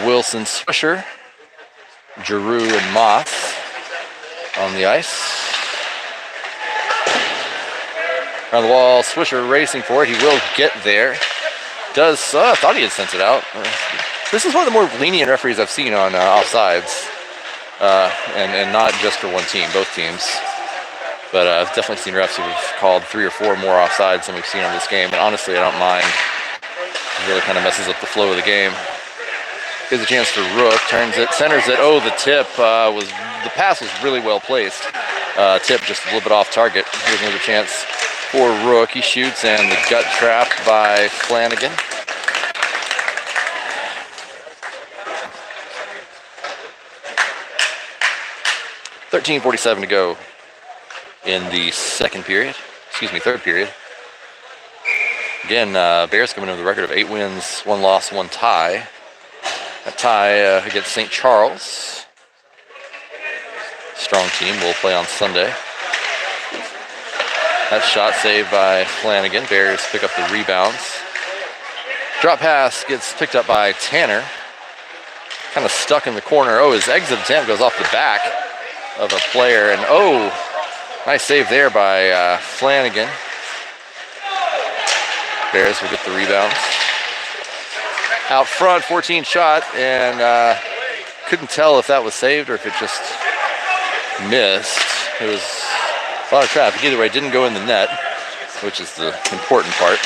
Wilson, Swisher, Giroux, and Moss on the ice. Around the wall, Swisher racing for it. He will get there. Does, thought he had sent it out. This is one of the more lenient referees I've seen on offsides. And not just for one team, both teams. But I've definitely seen refs who have called 3 or 4 more offsides than we've seen on this game. And honestly, I don't mind. It really kind of messes up the flow of the game. Gives a chance for Rook, turns it, centers it. Oh, the tip the pass was really well placed. Tip just a little bit off target. Here's another chance for Rook. He shoots, and the gut trap by Flanagan. .47 to go in the third period. Again, Bears coming in with a record of 8 wins, 1 loss, 1 tie. That tie against St. Charles. Strong team will play on Sunday. That shot saved by Flanagan. Bears pick up the rebounds. Drop pass gets picked up by Tanner. Kind of stuck in the corner. Oh, his exit attempt goes off the back of a player, and oh, nice save there by Flanagan. Bears will get the rebounds. Out front, 14 shot, and couldn't tell if that was saved or if it just missed. It was a lot of traffic. Either way, it didn't go in the net, which is the important part.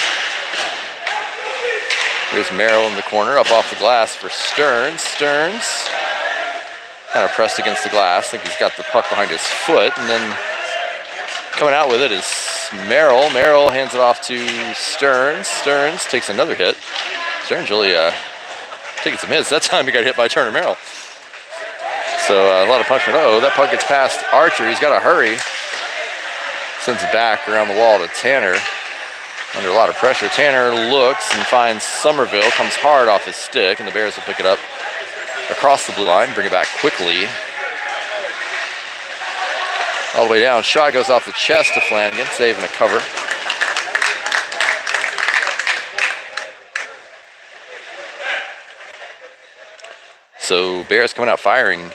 Here's Merrill in the corner, up off the glass for Stearns. Stearns kind of pressed against the glass. I think he's got the puck behind his foot, and then coming out with it is Merrill. Merrill hands it off to Stearns. Stearns takes another hit. Stearns really taking some hits. That time he got hit by Turner Merrill. So a lot of punishment. Oh, that puck gets past Archer. He's got to hurry. Sends it back around the wall to Tanner. Under a lot of pressure. Tanner looks and finds Somerville. Comes hard off his stick, and the Bears will pick it up across the blue line, bring it back quickly. All the way down. Shot goes off the chest to Flanagan, saving a cover. So Bears coming out firing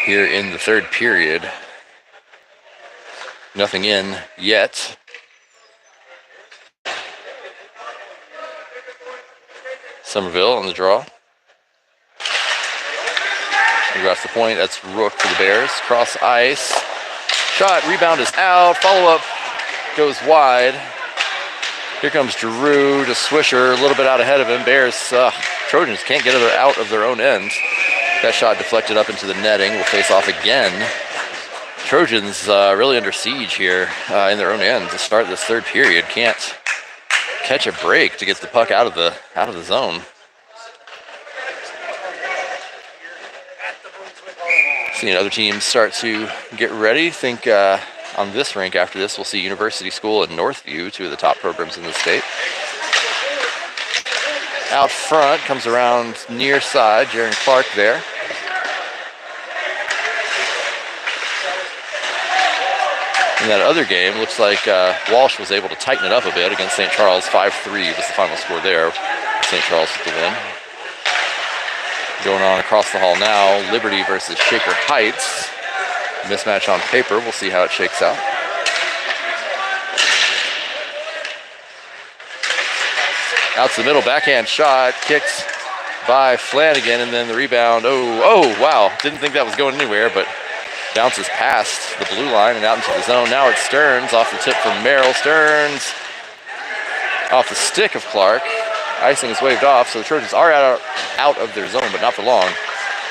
here in the third period. Nothing in yet. Somerville on the draw. Across the point, that's Rook for the Bears. Cross ice. Shot, rebound is out. Follow-up goes wide. Here comes Giroux to Swisher, a little bit out ahead of him. Bears, Trojans can't get it out of their own end. That shot deflected up into the netting. Will face off again. Trojans really under siege here in their own end to start this third period. Can't catch a break to get the puck out of the zone. Seeing other teams start to get ready. Think on this rink after this, we'll see University School and Northview, two of the top programs in the state. Out front comes around near side, Jaron Clark there. In that other game, looks like Walsh was able to tighten it up a bit against St. Charles. 5-3 was the final score there. St. Charles with the win. Going on across the hall now, Liberty versus Shaker Heights. Mismatch on paper, we'll see how it shakes out. Out to the middle, backhand shot, kicked by Flanagan, and then the rebound. Oh, wow, didn't think that was going anywhere, but bounces past the blue line and out into the zone. Now it's Stearns off the tip from Merrill. Stearns off the stick of Clark. Icing is waved off, so the Trojans are out of their zone, but not for long,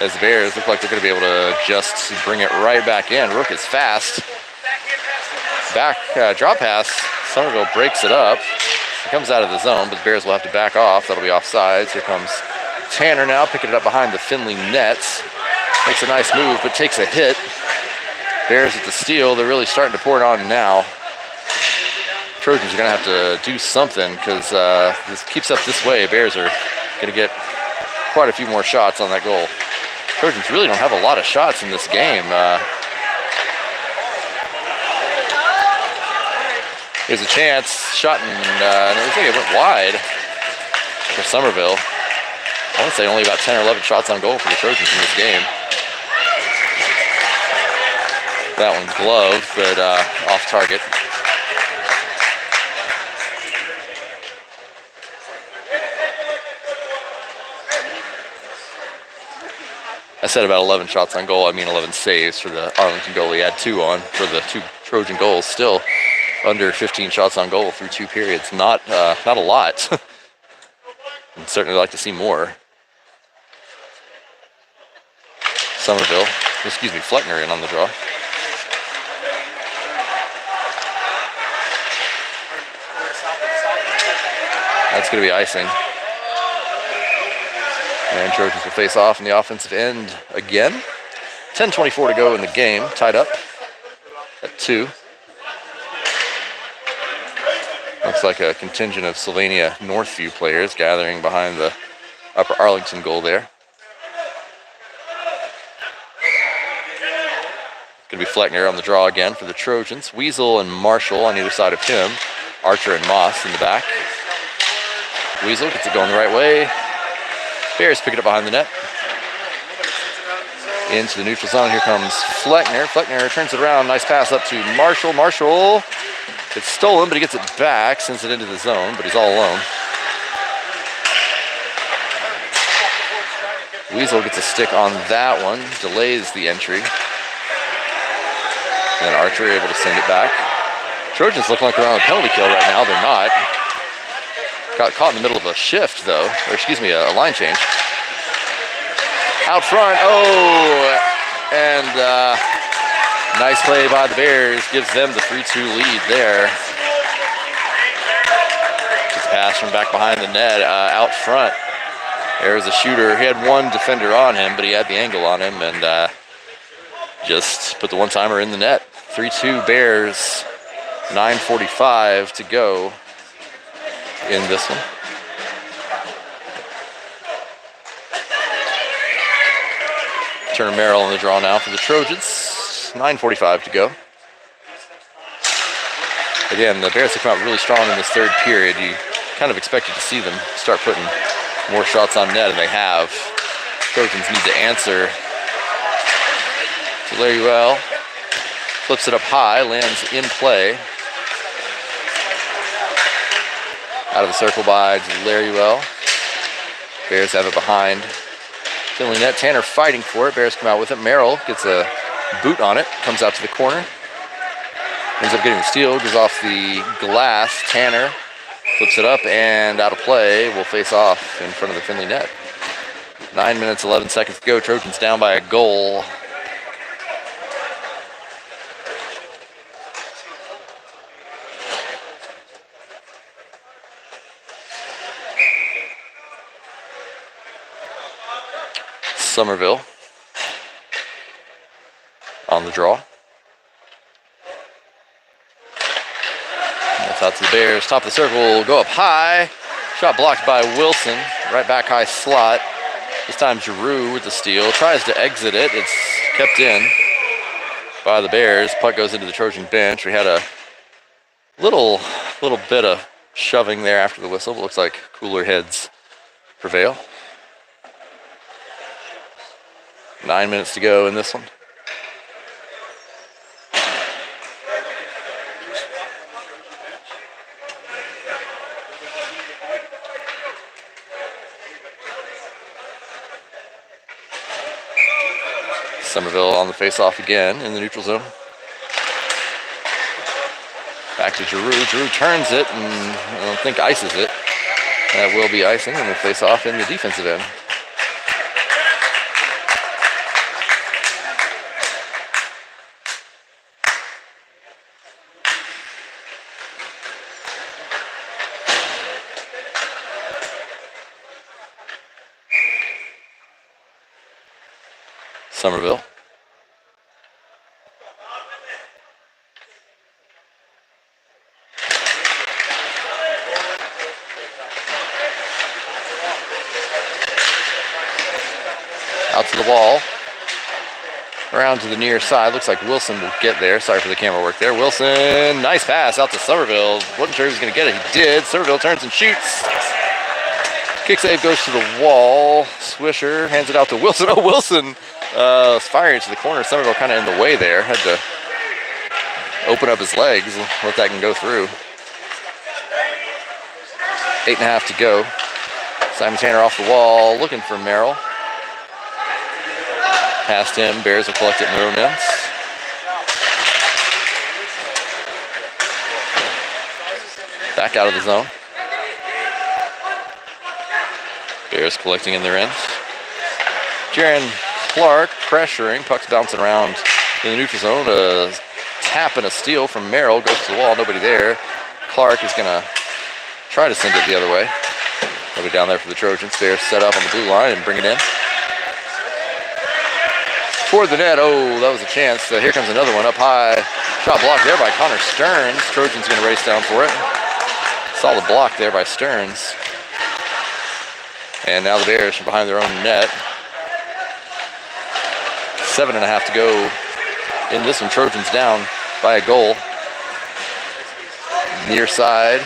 as the Bears look like they're going to be able to just bring it right back in. Rook is fast. Back drop pass. Somerville breaks it up. It comes out of the zone, but the Bears will have to back off. That'll be offsides. Here comes Tanner now, picking it up behind the Finley nets. Makes a nice move, but takes a hit. Bears with the steal. They're really starting to pour it on now. Trojans are going to have to do something because this keeps up this way. Bears are going to get quite a few more shots on that goal. Trojans really don't have a lot of shots in this game. Here's a chance. Shot and it looks like it went wide for Somerville. I want to say only about 10 or 11 shots on goal for the Trojans in this game. That one gloved, but off target. I said about 11 shots on goal. I mean 11 saves for the Arlington goal. He had 2 on for the 2 Trojan goals. Still under 15 shots on goal through 2 periods. Not a lot. I'd certainly like to see more. Fleckner in on the draw. That's going to be icing. And Trojans will face off in the offensive end again. 10:24 to go in the game, tied up at 2. Looks like a contingent of Sylvania Northview players gathering behind the upper Arlington goal there. Going to be Fleckner on the draw again for the Trojans. Weasel and Marshall on either side of him. Archer and Moss in the back. Weasel gets it going the right way. Bears pick it up behind the net. Into the neutral zone. Here comes Fleckner. Fleckner turns it around. Nice pass up to Marshall. Marshall gets stolen, but he gets it back, sends it into the zone, but he's all alone. Weasel gets a stick on that one. Delays the entry. And Archer able to send it back. Trojans look like they're on a penalty kill right now. They're not. Got caught in the middle of a shift, though. Or excuse me, a line change. Out front. Oh! And nice play by the Bears. Gives them the 3-2 lead there. Just pass from back behind the net. Out front. There's a shooter. He had one defender on him, but he had the angle on him. And just put the one-timer in the net. 3-2 Bears. 9:45 to go in this one. Turner Merrill on the draw now for the Trojans. 9:45 to go. Again, the Bears have come out really strong in this third period. You kind of expected to see them start putting more shots on net, and they have. Trojans need to answer. Laruel flips it up high, lands in play. Out of the circle by Laruel. Bears have it behind Finley net. Tanner fighting for it. Bears come out with it. Merrill gets a boot on it. Comes out to the corner. Ends up getting the steal. Goes off the glass. Tanner flips it up and out of play. Will face off in front of the Finley net. 9 minutes, 11 seconds to go. Trojans down by a goal. Somerville draw. That's out to the Bears. Top of the circle, go up high. Shot blocked by Wilson. Right back high slot. This time Giroux with the steal. Tries to exit it. It's kept in by the Bears. Puck goes into the Trojan bench. We had a little bit of shoving there after the whistle, but looks like cooler heads prevail. 9 minutes to go in this one. Somerville on the face-off again in the neutral zone. Back to Giroux. Giroux turns it and I don't think ices it. That will be icing and the face-off in the defensive end. Somerville. Out to the wall. Around to the near side. Looks like Wilson will get there. Sorry for the camera work there. Wilson, nice pass out to Somerville. Wasn't sure he was going to get it. He did. Somerville turns and shoots. Kick save goes to the wall. Swisher hands it out to Wilson. Oh, Wilson was firing to the corner. Somerville kind of in the way there. Had to open up his legs and let that can go through. 8.5 to go. Simon Tanner off the wall, looking for Merrill. Past him, Bears will collect it in their own ends. Back out of the zone. Bears collecting in their ends. Jaron Clark pressuring, puck's bouncing around in the neutral zone. A tap and a steal from Merrill, goes to the wall, nobody there. Clark is gonna try to send it the other way. Nobody down there for the Trojans. Bears set up on the blue line and bring it in. Toward the net, oh, that was a chance. Here comes another one up high. Shot blocked there by Connor Stearns. Trojans gonna race down for it. Solid block there by Stearns. And now the Bears from behind their own net. 7.5 to go in this one. Trojans down by a goal. Near side.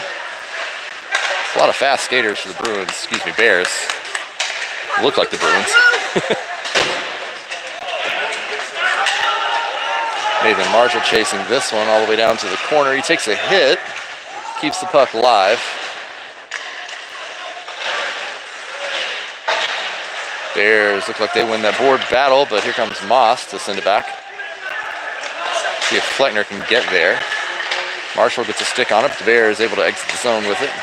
A lot of fast skaters for the Bruins. Excuse me, Bears. Look like the Bruins. Nathan Marshall chasing this one all the way down to the corner. He takes a hit. Keeps the puck live. Bears look like they win that board battle, but here comes Moss to send it back. See if Fleckner can get there. Marshall gets a stick on it, but the Bears able to exit the zone with it.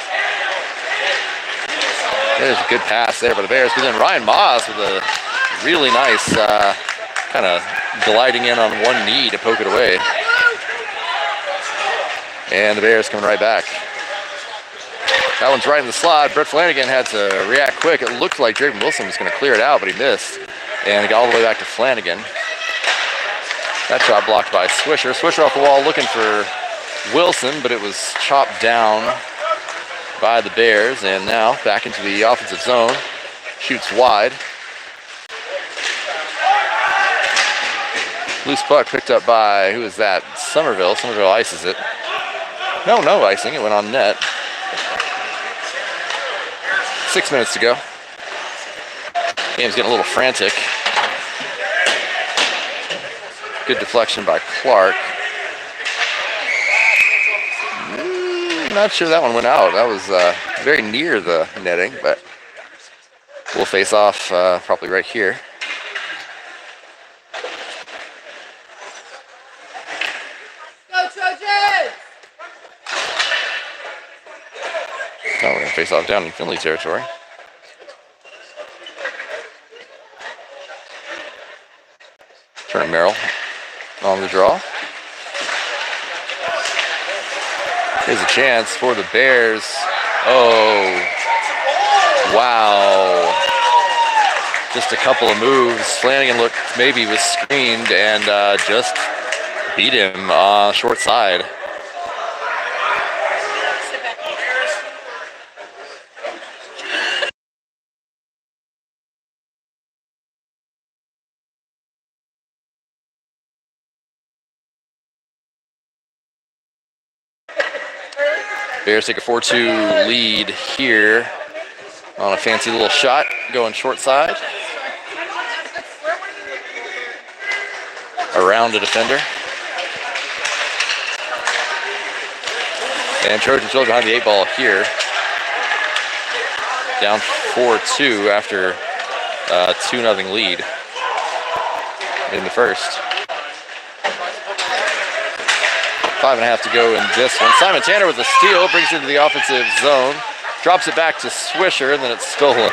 There's a good pass there by the Bears, but then Ryan Moss with a really nice kind of gliding in on one knee to poke it away. And the Bears coming right back. That one's right in the slot. Brett Flanagan had to react quick. It looked like Draven Wilson was going to clear it out, but he missed. And it got all the way back to Flanagan. That shot blocked by Swisher. Swisher off the wall looking for Wilson, but it was chopped down by the Bears. And now back into the offensive zone. Shoots wide. Loose puck picked up by, who is that? Somerville. Somerville ices it. No icing. It went on net. 6 minutes to go. Game's getting a little frantic. Good deflection by Clark. Not sure that one went out. That was very near the netting, but we'll face off probably right here. Go Trojans! Now we're going to face off down in Finley territory. Turner Merrill on the draw. Here's a chance for the Bears. Oh, wow. Just a couple of moves. Flanagan looked, maybe was screened and just beat him on short side. Bears take a 4-2 lead here on a fancy little shot going short side. Around a defender. And Trojans still behind the 8 ball here. Down 4-2 after a 2-0 lead in the first. 5.5 to go in this one. Simon Tanner with a steal, brings it into the offensive zone, drops it back to Swisher, and then it's stolen.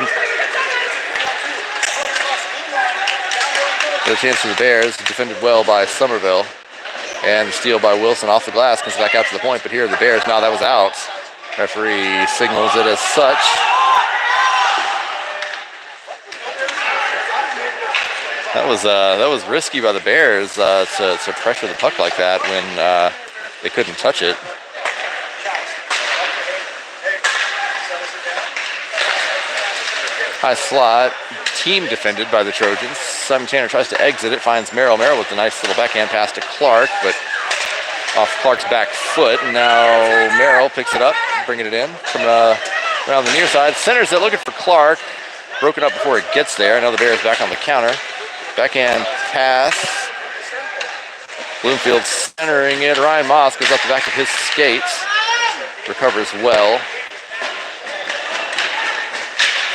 Another chance for the Bears, defended well by Somerville. And the steal by Wilson off the glass, comes back out to the point, but here the Bears, now that was out. Referee signals it as such. That was risky by the Bears to pressure the puck like that when they couldn't touch it. High slot, team defended by the Trojans. Simon Tanner tries to exit it, finds Merrill. Merrill with a nice little backhand pass to Clark, but off Clark's back foot. And now Merrill picks it up, bringing it in from around the near side. Centers it, looking for Clark. Broken up before it gets there. Now the Bears back on the counter. Backhand pass. Bloomfield centering it. Ryan Moss goes up the back of his skates. Recovers well.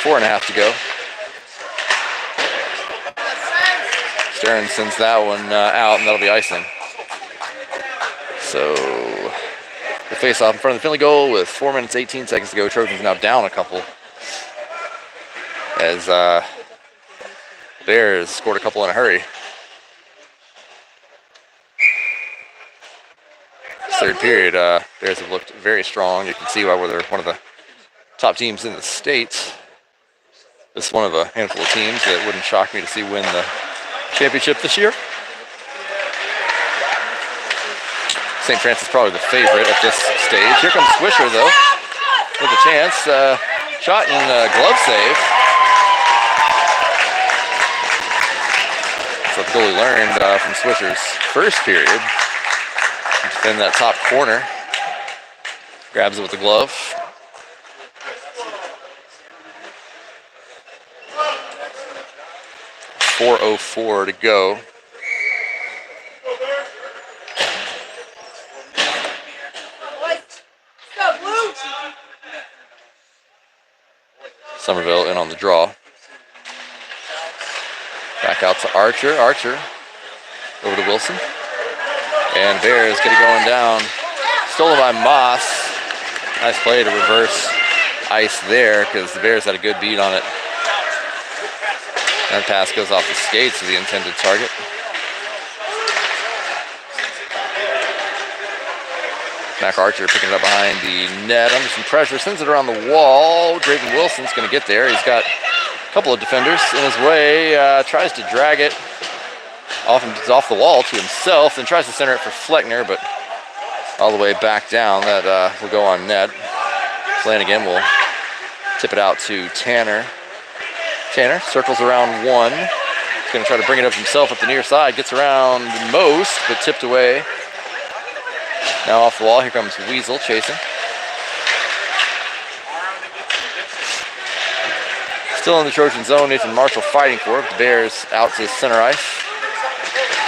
4.5 to go. Stern sends that one out, and that'll be icing. So the face-off in front of the Finley goal with 4 minutes, 18 seconds to go. Trojans now down a couple. As Bears scored a couple in a hurry. Third period, Bears have looked very strong. You can see why they're one of the top teams in the state. This is one of a handful of teams that wouldn't shock me to see win the championship this year. St. Francis probably the favorite at this stage. Here comes Swisher, though, with a chance. Shot and glove save. That's what the goalie learned from Swisher's first period. Defend that top corner. Grabs it with the glove. .404 to go. Somerville in on the draw. Back out to Archer. Archer over to Wilson. And Bears get it going down. Stolen by Moss. Nice play to reverse ice there because the Bears had a good beat on it. That pass goes off the skates of the intended target. Mac Archer picking it up behind the net under some pressure, sends it around the wall. Draven Wilson's going to get there. He's got a couple of defenders in his way. Tries to drag it off the wall to himself, then tries to center it for Fleckner, but all the way back down. That will go on net. Flanagan will tip it out to Tanner. Tanner circles around one. He's going to try to bring it up himself at the near side. Gets around most, but tipped away. Now off the wall, here comes Weasel chasing. Still in the Trojan zone, Nathan Marshall fighting for it. The Bears out to center ice.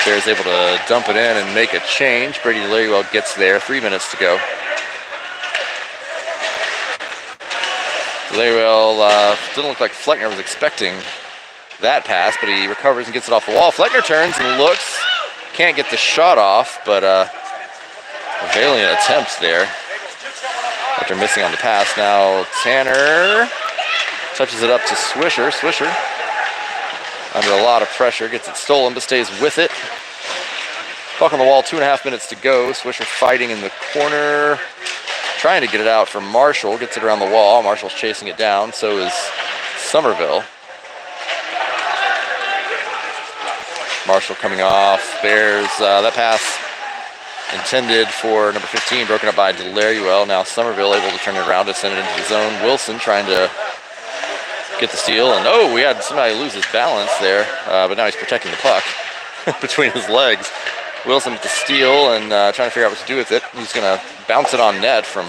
Bears able to dump it in and make a change. Brady Larrywell gets there, 3 minutes to go. Larrywell didn't look like Fleckner was expecting that pass, but he recovers and gets it off the wall. Fleckner turns and looks. Can't get the shot off, but a valiant attempt there after missing on the pass. Now Tanner touches it up to Swisher. Swisher under a lot of pressure, gets it stolen, but stays with it. Puck on the wall, 2.5 minutes to go. Swisher fighting in the corner, trying to get it out for Marshall. Gets it around the wall. Marshall's chasing it down. So is Somerville. Marshall coming off. Bears, that pass intended for number 15, broken up by Delaruel. Now Somerville able to turn it around to send it into the zone. Wilson trying to get the steal, and oh, we had somebody lose his balance there, but now he's protecting the puck between his legs. Wilson with the steal and trying to figure out what to do with it. He's going to bounce it on net from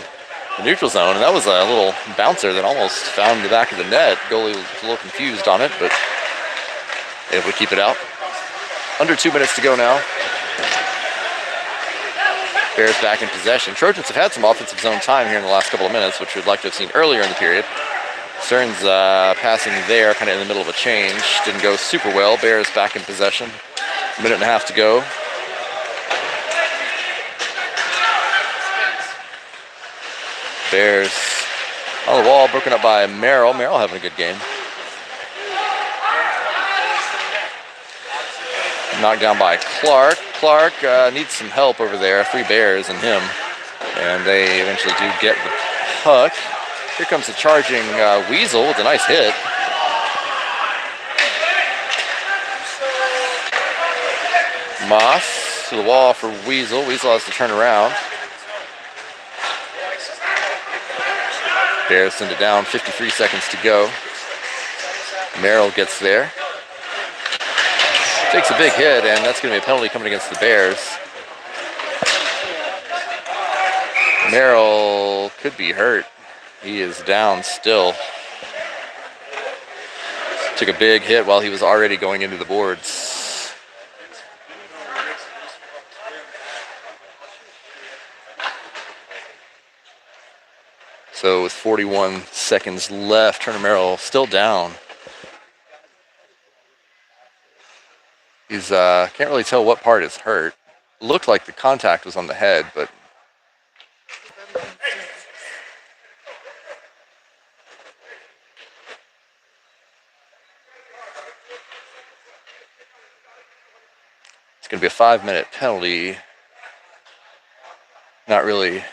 the neutral zone, and that was a little bouncer that almost found the back of the net. Goalie was a little confused on it, but able to keep it out. Under 2 minutes to go now. Bears back in possession. Trojans have had some offensive zone time here in the last couple of minutes, which we'd like to have seen earlier in the period. Stearns passing there, kind of in the middle of a change. Didn't go super well. Bears back in possession. A minute and a half to go. Bears on the wall, broken up by Merrill. Merrill having a good game. Knocked down by Clark. Clark needs some help over there. 3 Bears and him. And they eventually do get the puck. Here comes the charging Weasel with a nice hit. Moss to the wall for Weasel. Weasel has to turn around. Bears send it down, 53 seconds to go. Merrill gets there. Takes a big hit, and that's going to be a penalty coming against the Bears. Merrill could be hurt. He is down still. Took a big hit while he was already going into the boards. So with 41 seconds left, Turner Merrill still down. He's can't really tell what part is hurt. Looked like the contact was on the head, but it's going to be a 5-minute penalty. Not really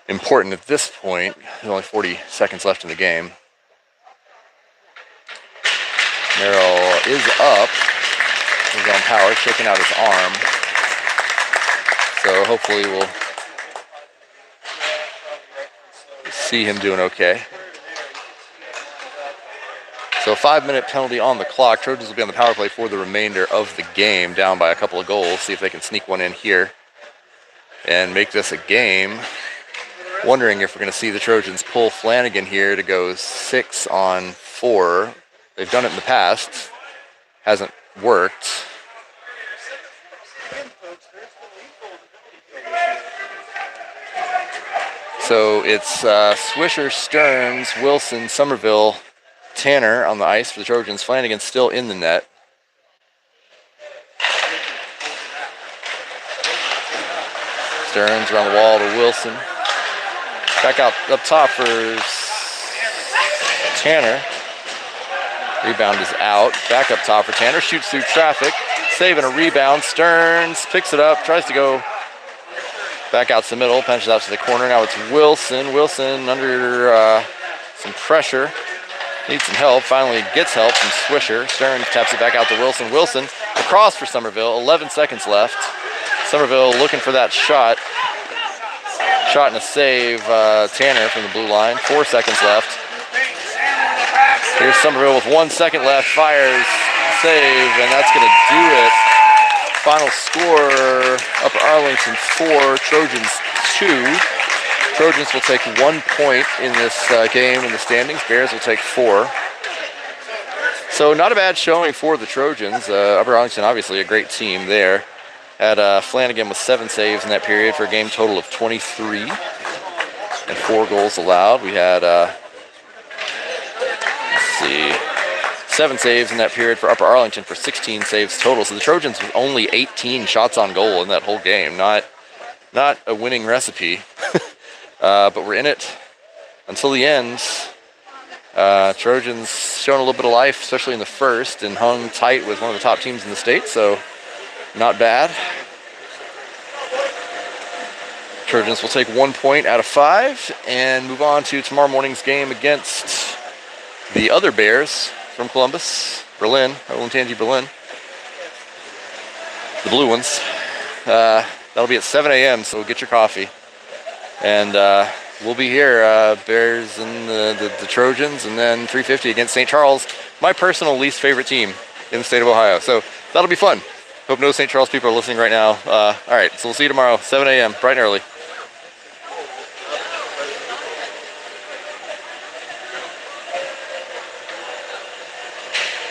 important at this point. There's only 40 seconds left in the game. Merrill is up. He's on power, shaking out his arm. So hopefully we'll see him doing okay. So a 5-minute penalty on the clock. Trojans will be on the power play for the remainder of the game, down by a couple of goals. See if they can sneak one in here and make this a game. Wondering if we're going to see the Trojans pull Flanagan here to go 6-on-4. They've done it in the past. Hasn't worked. So it's Swisher, Stearns, Wilson, Somerville, Tanner on the ice for the Trojans. Flanagan still in the net. Stearns around the wall to Wilson. Back out up top for Tanner. Rebound is out. Back up top for Tanner. Shoots through traffic. Saving a rebound. Stearns picks it up. Tries to go back out to the middle. Punches out to the corner. Now it's Wilson. Wilson under some pressure. Needs some help. Finally gets help from Swisher. Stearns taps it back out to Wilson. Wilson across for Somerville. 11 seconds left. Somerville looking for that shot. Shot and a save. Tanner from the blue line. 4 seconds left. Here's Somerville with 1 second left. Fires, save, and that's going to do it. Final score, Upper Arlington 4, Trojans 2. Trojans will take 1 point in this game in the standings. Bears will take 4. So not a bad showing for the Trojans. Upper Arlington, obviously a great team there. Had Flanagan with 7 saves in that period for a game total of 23 and 4 goals allowed. We had, let's see, 7 saves in that period for Upper Arlington for 16 saves total. So the Trojans with only 18 shots on goal in that whole game. Not a winning recipe, but we're in it until the end. Trojans showing a little bit of life, especially in the first, and hung tight with one of the top teams in the state. So not bad. Trojans will take 1 point out of 5 and move on to tomorrow morning's game against the other Bears from Columbus, Berlin, Tangi Berlin. The blue ones. That'll be at 7 a.m. So get your coffee, and we'll be here, Bears and the Trojans, and then 350 against St. Charles, my personal least favorite team in the state of Ohio. So that'll be fun. Hope no St. Charles people are listening right now. All right, so we'll see you tomorrow, 7 a.m., bright and early.